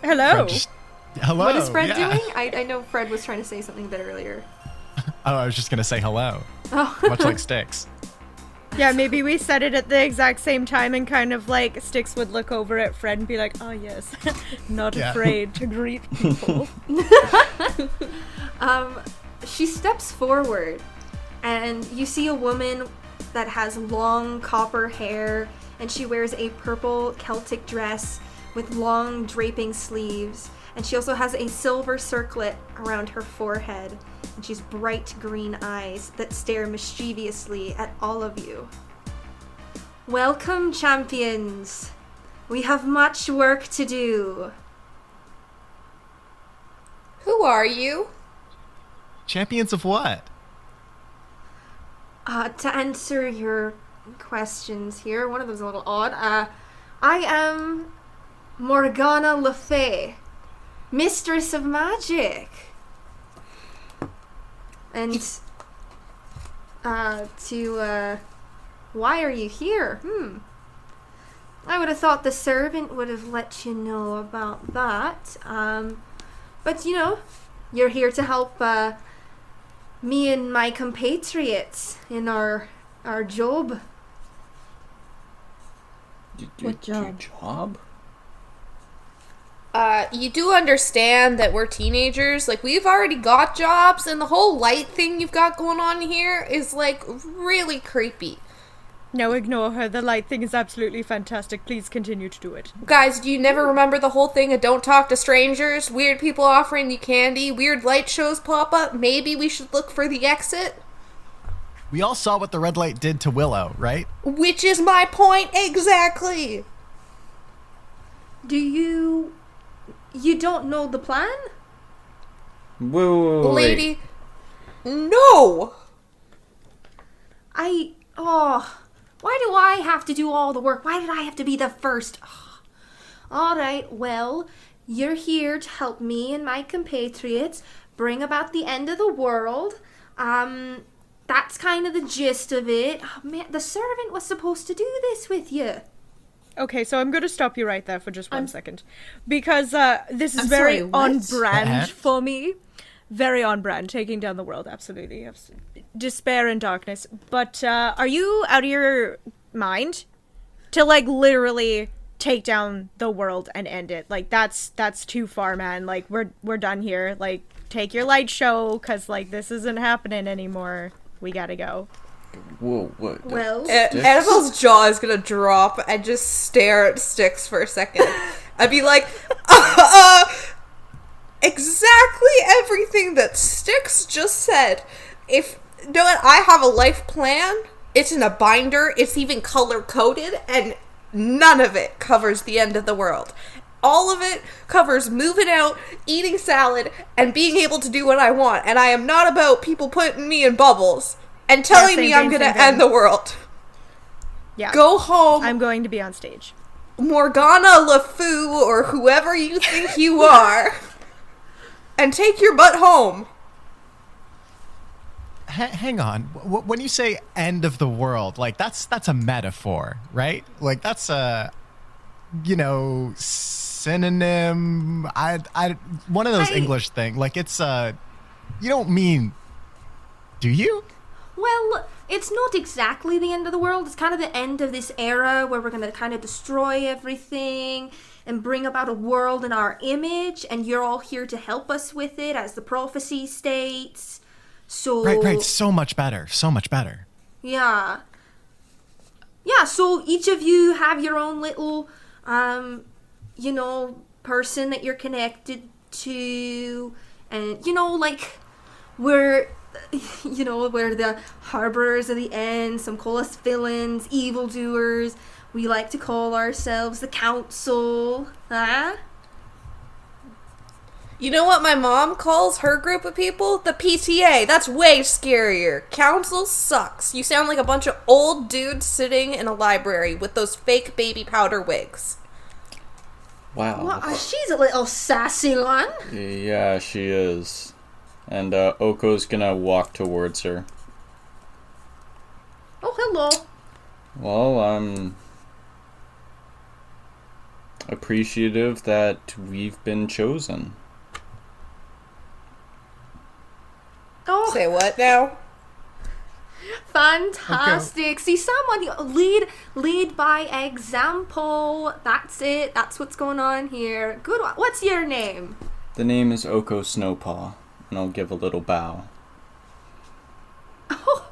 Hello. Hello. What is Fred yeah. doing? I know Fred was trying to say something a bit earlier. Oh, I was just gonna say hello. Oh. Much like Styx. Yeah, maybe we said it at the exact same time and kind of like Styx would look over at Fred and be like, oh yes, not Yeah. afraid to greet people. She steps forward, and you see a woman that has long copper hair, and she wears a purple Celtic dress with long draping sleeves, and she also has a silver circlet around her forehead, and she's bright green eyes that stare mischievously at all of you. Welcome, champions. We have much work to do. Who are you? Champions of what? To answer your questions here, one of them's a little odd. I am Morgana Le Fay, Mistress of Magic. And, why are you here? I would have thought the servant would have let you know about that. But, you're here to help, me and my compatriots in our job. What job? Job? You do understand that we're teenagers. Like, we've already got jobs, and the whole light thing you've got going on here is, like, really creepy. No, ignore her. The light thing is absolutely fantastic. Please continue to do it. Guys, do you never remember the whole thing of don't talk to strangers? Weird people offering you candy, weird light shows pop up? Maybe we should look for the exit? We all saw what the red light did to Willow, right? Which is my point exactly. Do you don't know the plan? Whoa, Lady, no! Why do I have to do all the work? Why did I have to be the first? All right, well, you're here to help me and my compatriots bring about the end of the world. That's kind of the gist of it. Oh, man, the servant was supposed to do this with you. Okay, so I'm going to stop you right there for just 1 second. Because this is I'm very sorry, on what? brand for me. Very on brand. Taking down the world, absolutely. Despair and darkness. But are you out of your mind? To, like, literally take down the world and end it. Like, that's too far, man. Like, we're done here. Like, take your light show, because, like, this isn't happening anymore. We gotta go. Whoa, what? Well, Annabelle's jaw is gonna drop and just stare at Styx for a second. I'd be like, exactly everything that Styx just said. I have a life plan. It's in a binder. It's even color-coded, and none of it covers the end of the world. All of it covers moving out, eating salad, and being able to do what I want. And I am not about people putting me in bubbles and telling me I'm going to end the world. Yeah. Go home, I'm going to be on stage. Morgana Le Fou, or whoever you think you are, and take your butt home. Hang on. When you say end of the world, like that's a metaphor, right? Like that's a, synonym. One of those English thing. Like it's you don't mean, do you? Well, it's not exactly the end of the world. It's kind of the end of this era where we're going to kind of destroy everything and bring about a world in our image, and you're all here to help us with it, as the prophecy states. So Right. So much better. Yeah. Yeah, so each of you have your own little, person that you're connected to, and, we're the harborers of the end. Some call us villains, evildoers. We like to call ourselves the council. Huh? You know what my mom calls her group of people? The PTA. That's way scarier. Council sucks. You sound like a bunch of old dudes sitting in a library with those fake baby powder wigs. Wow. Well, she's a little sassy one. Yeah, she is. And Oko's gonna walk towards her. Oh, hello. Well, I'm appreciative that we've been chosen. Oh, Say what now? fantastic. See, someone lead by example. That's it. That's what's going on here. Good one. What's your name? The name is Oko Snowpaw, and I'll give a little bow. Oh,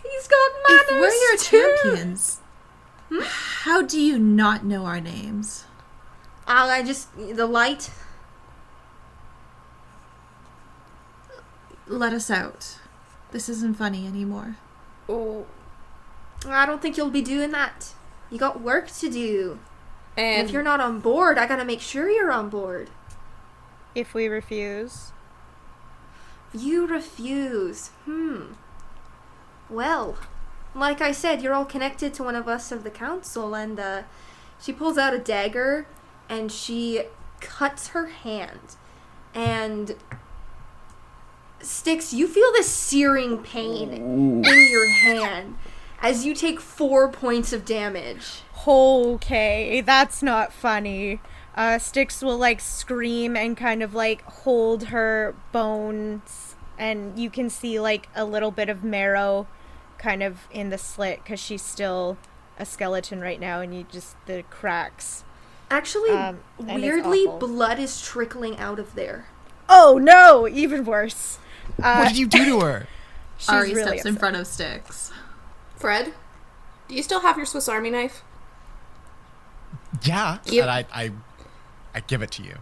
he's got manners If we're your too. champions, how do you not know our names? The light. Let us out. This isn't funny anymore. Oh, I don't think you'll be doing that. You got work to do. And and if you're not on board, I gotta make sure you're on board. If we refuse, You refuse. Well, like I said, you're all connected to one of us of the council, and she pulls out a dagger and she cuts her hand. And Styx, you feel this searing pain in your hand as you take 4 points of damage. okay, that's not funny. Styx will like scream and kind of like hold her bones, and you can see like a little bit of marrow kind of in the slit because she's still a skeleton right now, and the cracks. Actually, And it's weirdly, awful. blood is trickling out of there. Oh no, even worse. What did you do to her? She's Ari really steps in upset. front of Styx. Fred, do you still have your Swiss Army knife? Yeah, Yep. and I give it to you.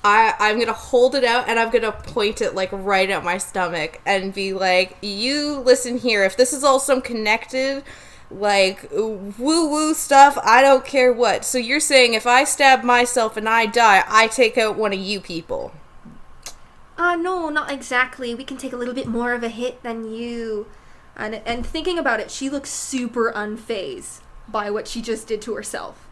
I'm gonna hold it out and I'm gonna point it like right at my stomach and be like, you listen here, if this is all some connected like woo-woo stuff, I don't care what. So you're saying if I stab myself and I die, I take out one of you people? No, not exactly. We can take a little bit more of a hit than you. And thinking about it, she looks super unfazed by what she just did to herself.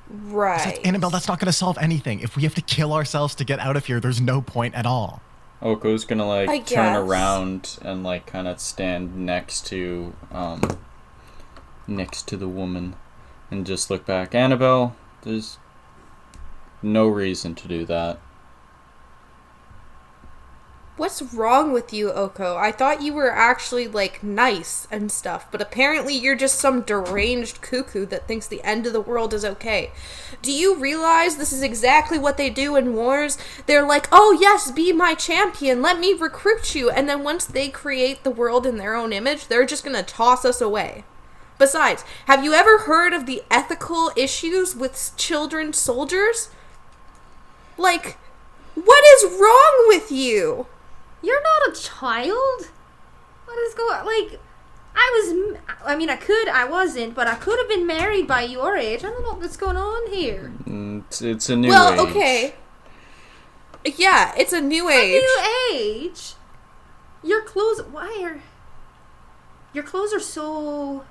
Right. Annabelle, that's not going to solve anything. If we have to kill ourselves to get out of here, there's no point at all. Oko's gonna I like turn guess. around and like kind of stand next to the woman and just look back. Annabelle, there's no reason to do that. What's wrong with you, Oko? I thought you were actually, like, nice and stuff, but apparently you're just some deranged cuckoo that thinks the end of the world is okay. Do you realize this is exactly what they do in wars? They're like, oh yes, be my champion, let me recruit you, and then once they create the world in their own image, they're just gonna toss us away. Besides, have you ever heard of the ethical issues with children soldiers? Like, what is wrong with you? You're not a child? What is going... Like, I wasn't, but I could have been married by your age. I don't know what's going on here. It's a new age. Well, okay. Yeah, it's a new age. New age? Your clothes... Your clothes are so...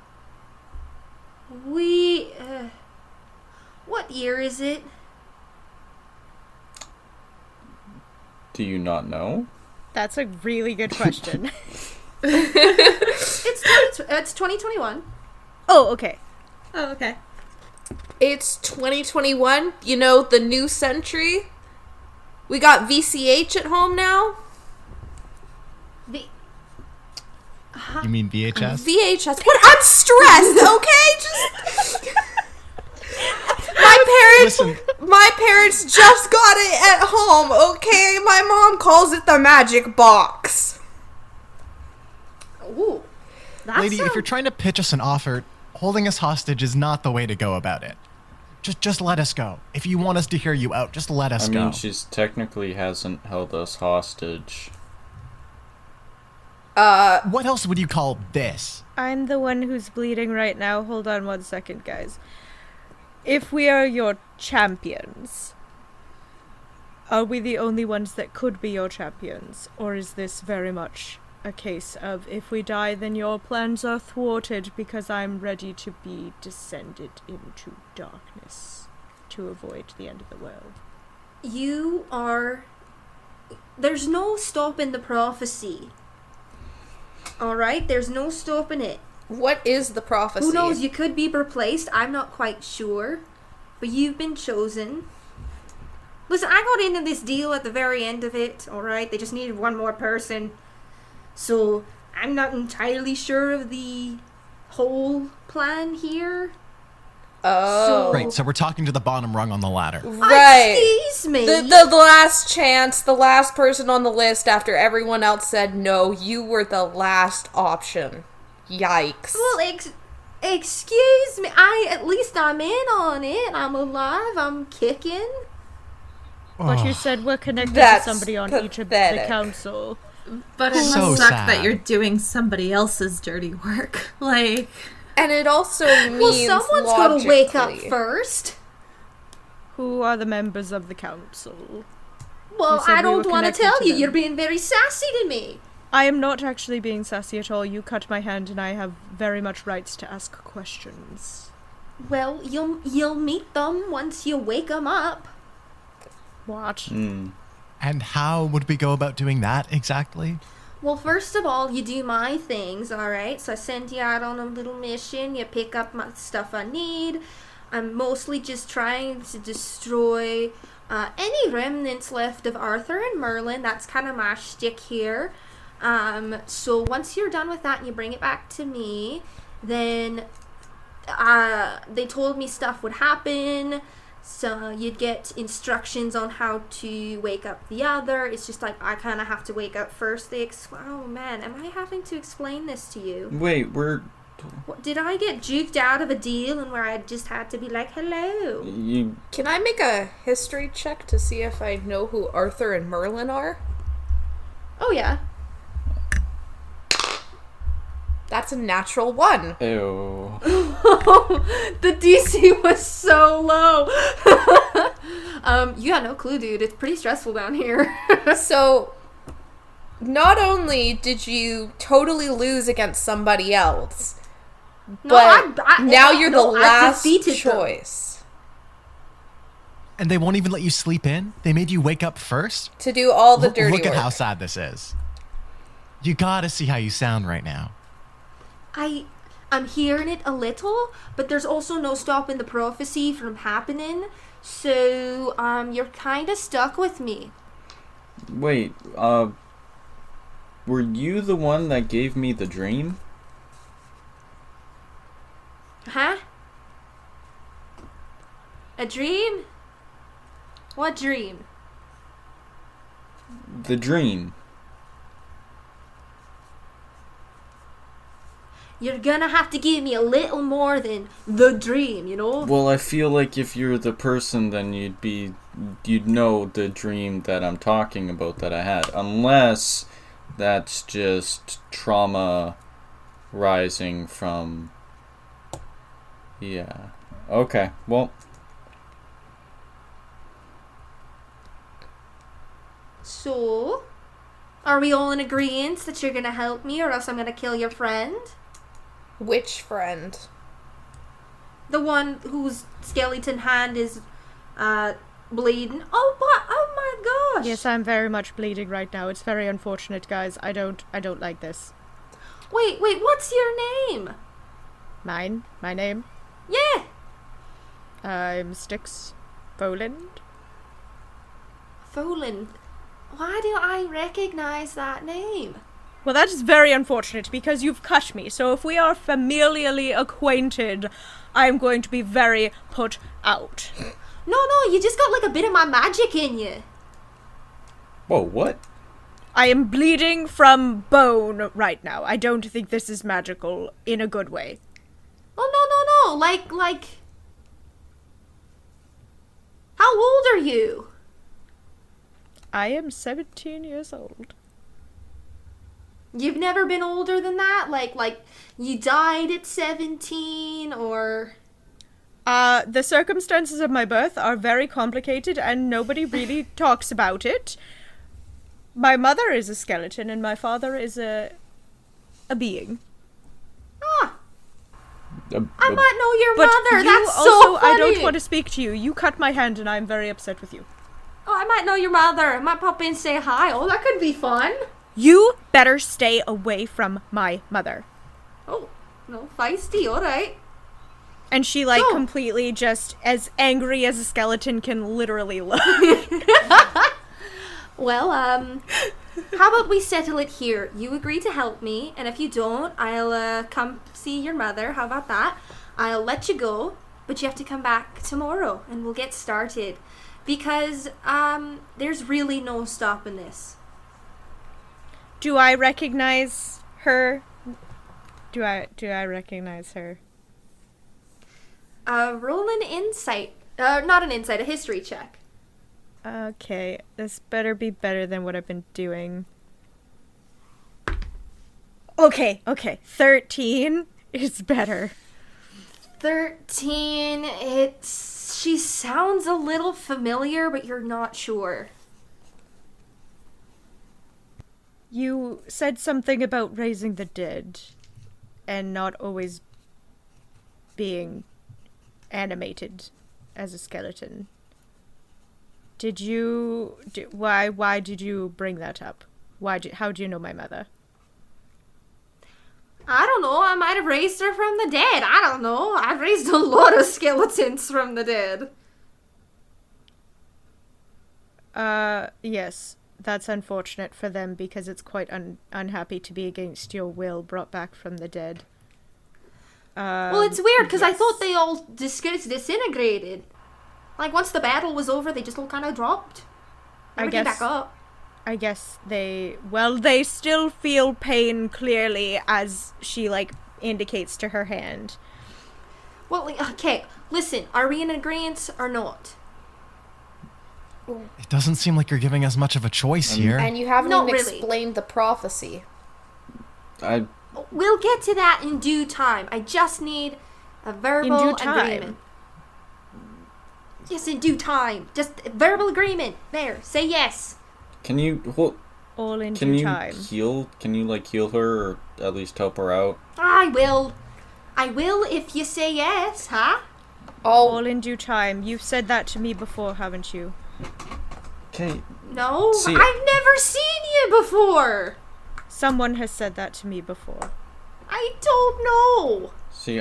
What year is it? Do you not know? That's a really good question. It's 2021. Oh, okay. Oh, okay. It's 2021. You know, the new century. We got VCH at home now. You mean VHS? VHS. What? I'm stressed, okay? Just... Listen, My parents just got it at home, okay? My mom calls it the magic box. Ooh. That lady, if sounds- you're trying to pitch us an offer, holding us hostage is not the way to go about it. Just let us go. If you want us to hear you out, just let us I go. mean, she's technically hasn't held us hostage. What else would you call this? I'm the one who's bleeding right now. Hold on 1 second, guys. If we are your champions, are we the only ones that could be your champions? Or is this very much a case of if we die, then your plans are thwarted because I'm ready to be descended into darkness to avoid the end of the world? You are there's no stopping the prophecy. Alright? There's no stopping it. What is the prophecy? Who knows? You could be replaced. I'm not quite sure. But you've been chosen. Listen, I got into this deal at the very end of it, alright? They just needed one more person. So, I'm not entirely sure of the whole plan here. Oh. Right, so we're talking to the bottom rung on the ladder. Right. Excuse me. The last chance, the last person on the list after everyone else said no, you were the last option. Yikes. Well, excuse me. At least I'm in on it. I'm alive. I'm kicking. But you said we're connected That's to somebody on each of the pathetic. council. But it So must suck sad. that you're doing somebody else's dirty work. Like, And it also means Well, someone's got to wake up logically- first. Who are the members of the council? Well, You said I we don't were want to connected tell to you. them. You're being very sassy to me. I am not actually being sassy at all. You cut my hand and I have very much rights to ask questions. Well, you'll meet them once you wake them up. What? And how would we go about doing that exactly? Well, first of all, you do my things, alright? So I send you out on a little mission. You pick up my stuff I need. I'm mostly just trying to destroy any remnants left of Arthur and Merlin. That's kind of my shtick here. So once you're done with that and you bring it back to me, then they told me stuff would happen. So you'd get instructions on how to wake up the other. It's just like I kind of have to wake up first. Oh man, am I having to explain this to you? Wait, What, did I get juked out of a deal and where I just had to be like, hello? you Can I make a history check to see if I know who Arthur and Merlin are? Oh yeah. That's a natural 1. Ew. The DC was so low. You got no clue, dude. It's pretty stressful down here. So, not only did you totally lose against somebody else, but now you're the I last defeated them. choice And they won't even let you sleep in? They made you wake up first? to do all the dirty Look at work. how sad this is. You gotta see how you sound right now. I'm hearing it a little, but there's also no stopping the prophecy from happening. So, you're kind of stuck with me. Wait, were you the one that gave me the dream? Huh? A dream? What dream? The dream. You're gonna have to give me a little more than the dream, you know? Well, I feel like if you're the person, then you'd know the dream that I'm talking about that I had. Unless that's just trauma rising from... Yeah. Okay, well... So, are we all in agreement that you're gonna help me or else I'm gonna kill your friend? Which friend? The one whose skeleton hand is, bleeding. Oh, what? Oh my gosh! Yes, I'm very much bleeding right now. It's very unfortunate, guys. I don't like this. Wait, what's your name? Mine? My name? Yeah! I'm Styx Foland. Foland. Why do I recognize that name? Well, that is very unfortunate because you've cut me. So if we are familiarly acquainted, I'm going to be very put out. No, you just got like a bit of my magic in you. Whoa, what? I am bleeding from bone right now. I don't think this is magical in a good way. Oh, no. Like... How old are you? I am 17 years old. You've never been older than that? Like you died at 17 or... The circumstances of my birth are very complicated and nobody really talks about it. My mother is a skeleton and my father is a being. Ah, I might know your But mother. you That's also, so funny. I don't want to speak to you. You cut my hand and I'm very upset with you. Oh, I might know your mother. I might pop in and say hi. Oh, that could be fun. You better stay away from my mother. Oh, no, feisty, alright. And she, like, So- completely just as angry as a skeleton can literally look. Well, how about we settle it here? You agree to help me, and if you don't, I'll come see your mother. How about that? I'll let you go, but you have to come back tomorrow, and we'll get started. Because, there's really no stopping this. Do I recognize her? Do I recognize her? Roll an insight. Not an insight, a history check. Okay, this better be better than what I've been doing. Okay, 13 is better. 13, she sounds a little familiar, but you're not sure. You said something about raising the dead and not always being animated as a skeleton. Did you why did you bring that up? How do you know my mother? I don't know, I might have raised her from the dead. I don't know. I've raised a lot of skeletons from the dead. Yes. That's unfortunate for them because it's quite unhappy to be against your will brought back from the dead. Well, it's weird because I yes. thought they all disintegrated. Like, once the battle was over, they just all kind of dropped. Never came back up. I guess they still feel pain clearly as she, like, indicates to her hand. Well, okay, listen, are we in agreement or not? It doesn't seem like you're giving us much of a choice here. And you haven't Not even really. explained the prophecy. We'll get to that in due time. I just need a verbal In due time? agreement. Yes, in due time. Just a verbal agreement. There, say yes. Can you All in Can due you time. heal? Can you like heal her or at least help her out? I will. I will if you say yes, huh? All in due time. You've said that to me before, haven't you? Okay. No, See- I've never seen you before. Someone has said that to me before. I don't know. See,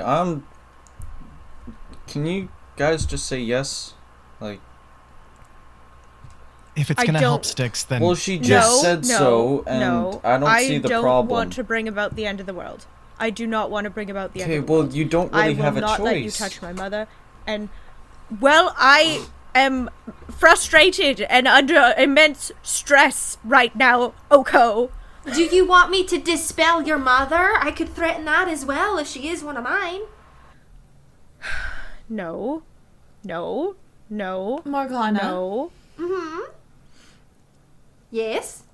can you guys just say yes? Like, If it's I gonna help don't- Styx, then well, she just said so, and I don't see the problem. I don't want to bring about the end of the world. I do not want to bring about the end Okay, of the well, world. you don't I really will have a not choice. let you touch my mother. And, well, I am frustrated and under immense stress right now, Oko. Do you want me to dispel your mother? I could threaten that as well if she is one of mine. No. Morgana. No. Mm-hmm. Yes.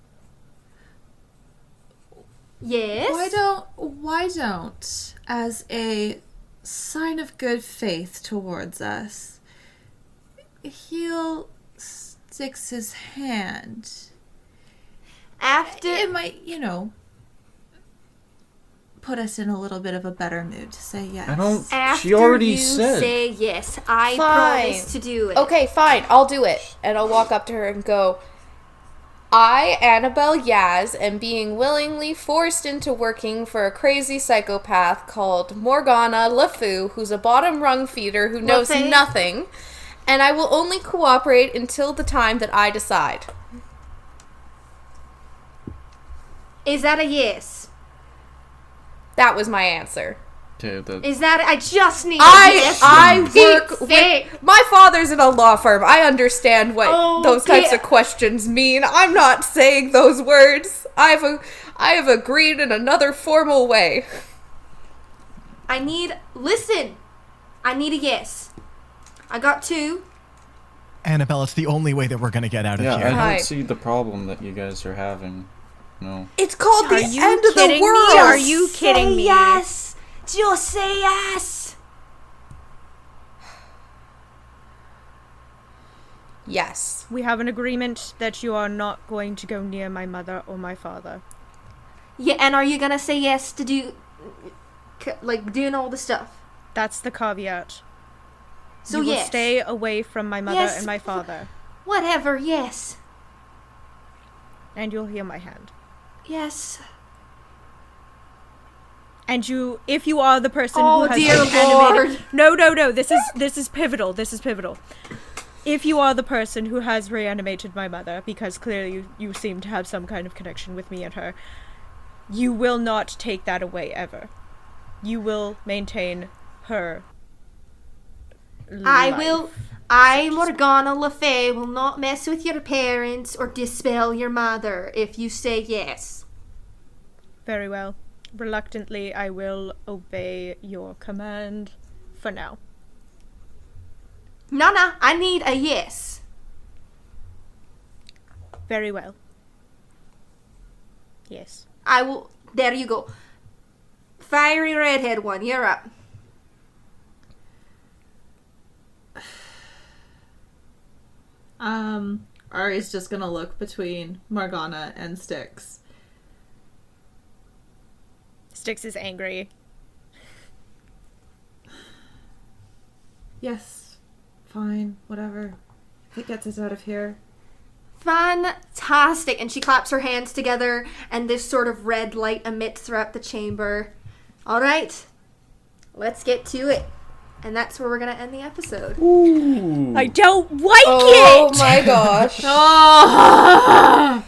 Yes. Why don't, as a sign of good faith towards us, heal Styx's hand? After It might, put us in a little bit of a better mood to say yes. I don't. after She already you said. say yes, I Fine. promise to do it. Okay, fine, I'll do it. And I'll walk up to her and go, I, Annabelle Yaz, am being willingly forced into working for a crazy psychopath called Morgana LeFou, who's a bottom rung feeder who knows LeFou? nothing, and I will only cooperate until the time that I decide. Is that a yes? That was my answer. Okay, Is that I just need a I yes? work Pete's sake. with my father's in a law firm. I understand what those Okay. types of questions mean. I'm not saying those words. I have agreed in another formal way. Listen. I need a yes. I got two. Annabelle, it's the only way that we're gonna get out of Yeah, I here. Hi. don't see the problem that you guys are having. No. It's called Are the you end of the kidding me? world. Are you kidding Say me? yes. Just say yes. Yes. We have an agreement that you are not going to go near my mother or my father. Yeah, and are you gonna say yes to doing all the stuff? That's the caveat. So you will yes. stay away from my mother Yes. and my father. Whatever, yes. And you'll heal my hand. Yes. And you, if you are the person Oh, who has dear reanimated... Lord. No, this is pivotal, If you are the person who has reanimated my mother, because clearly you seem to have some kind of connection with me and her, you will not take that away ever. You will maintain her I life. will. I, Morgana Le Fay, will not mess with your parents or dispel your mother if you say yes. Very well. Reluctantly, I will obey your command for now. No, I need a yes. Very well. Yes. I will. There you go. Fiery redhead one, you're up. Ari's just gonna look between Morgana and Styx. Styx is angry. Yes, fine, whatever. If it gets us out of here. Fantastic. And she claps her hands together, and this sort of red light emits throughout the chamber. All right, let's get to it. And that's where we're going to end the episode. Ooh. I don't like Oh it! my gosh. Oh!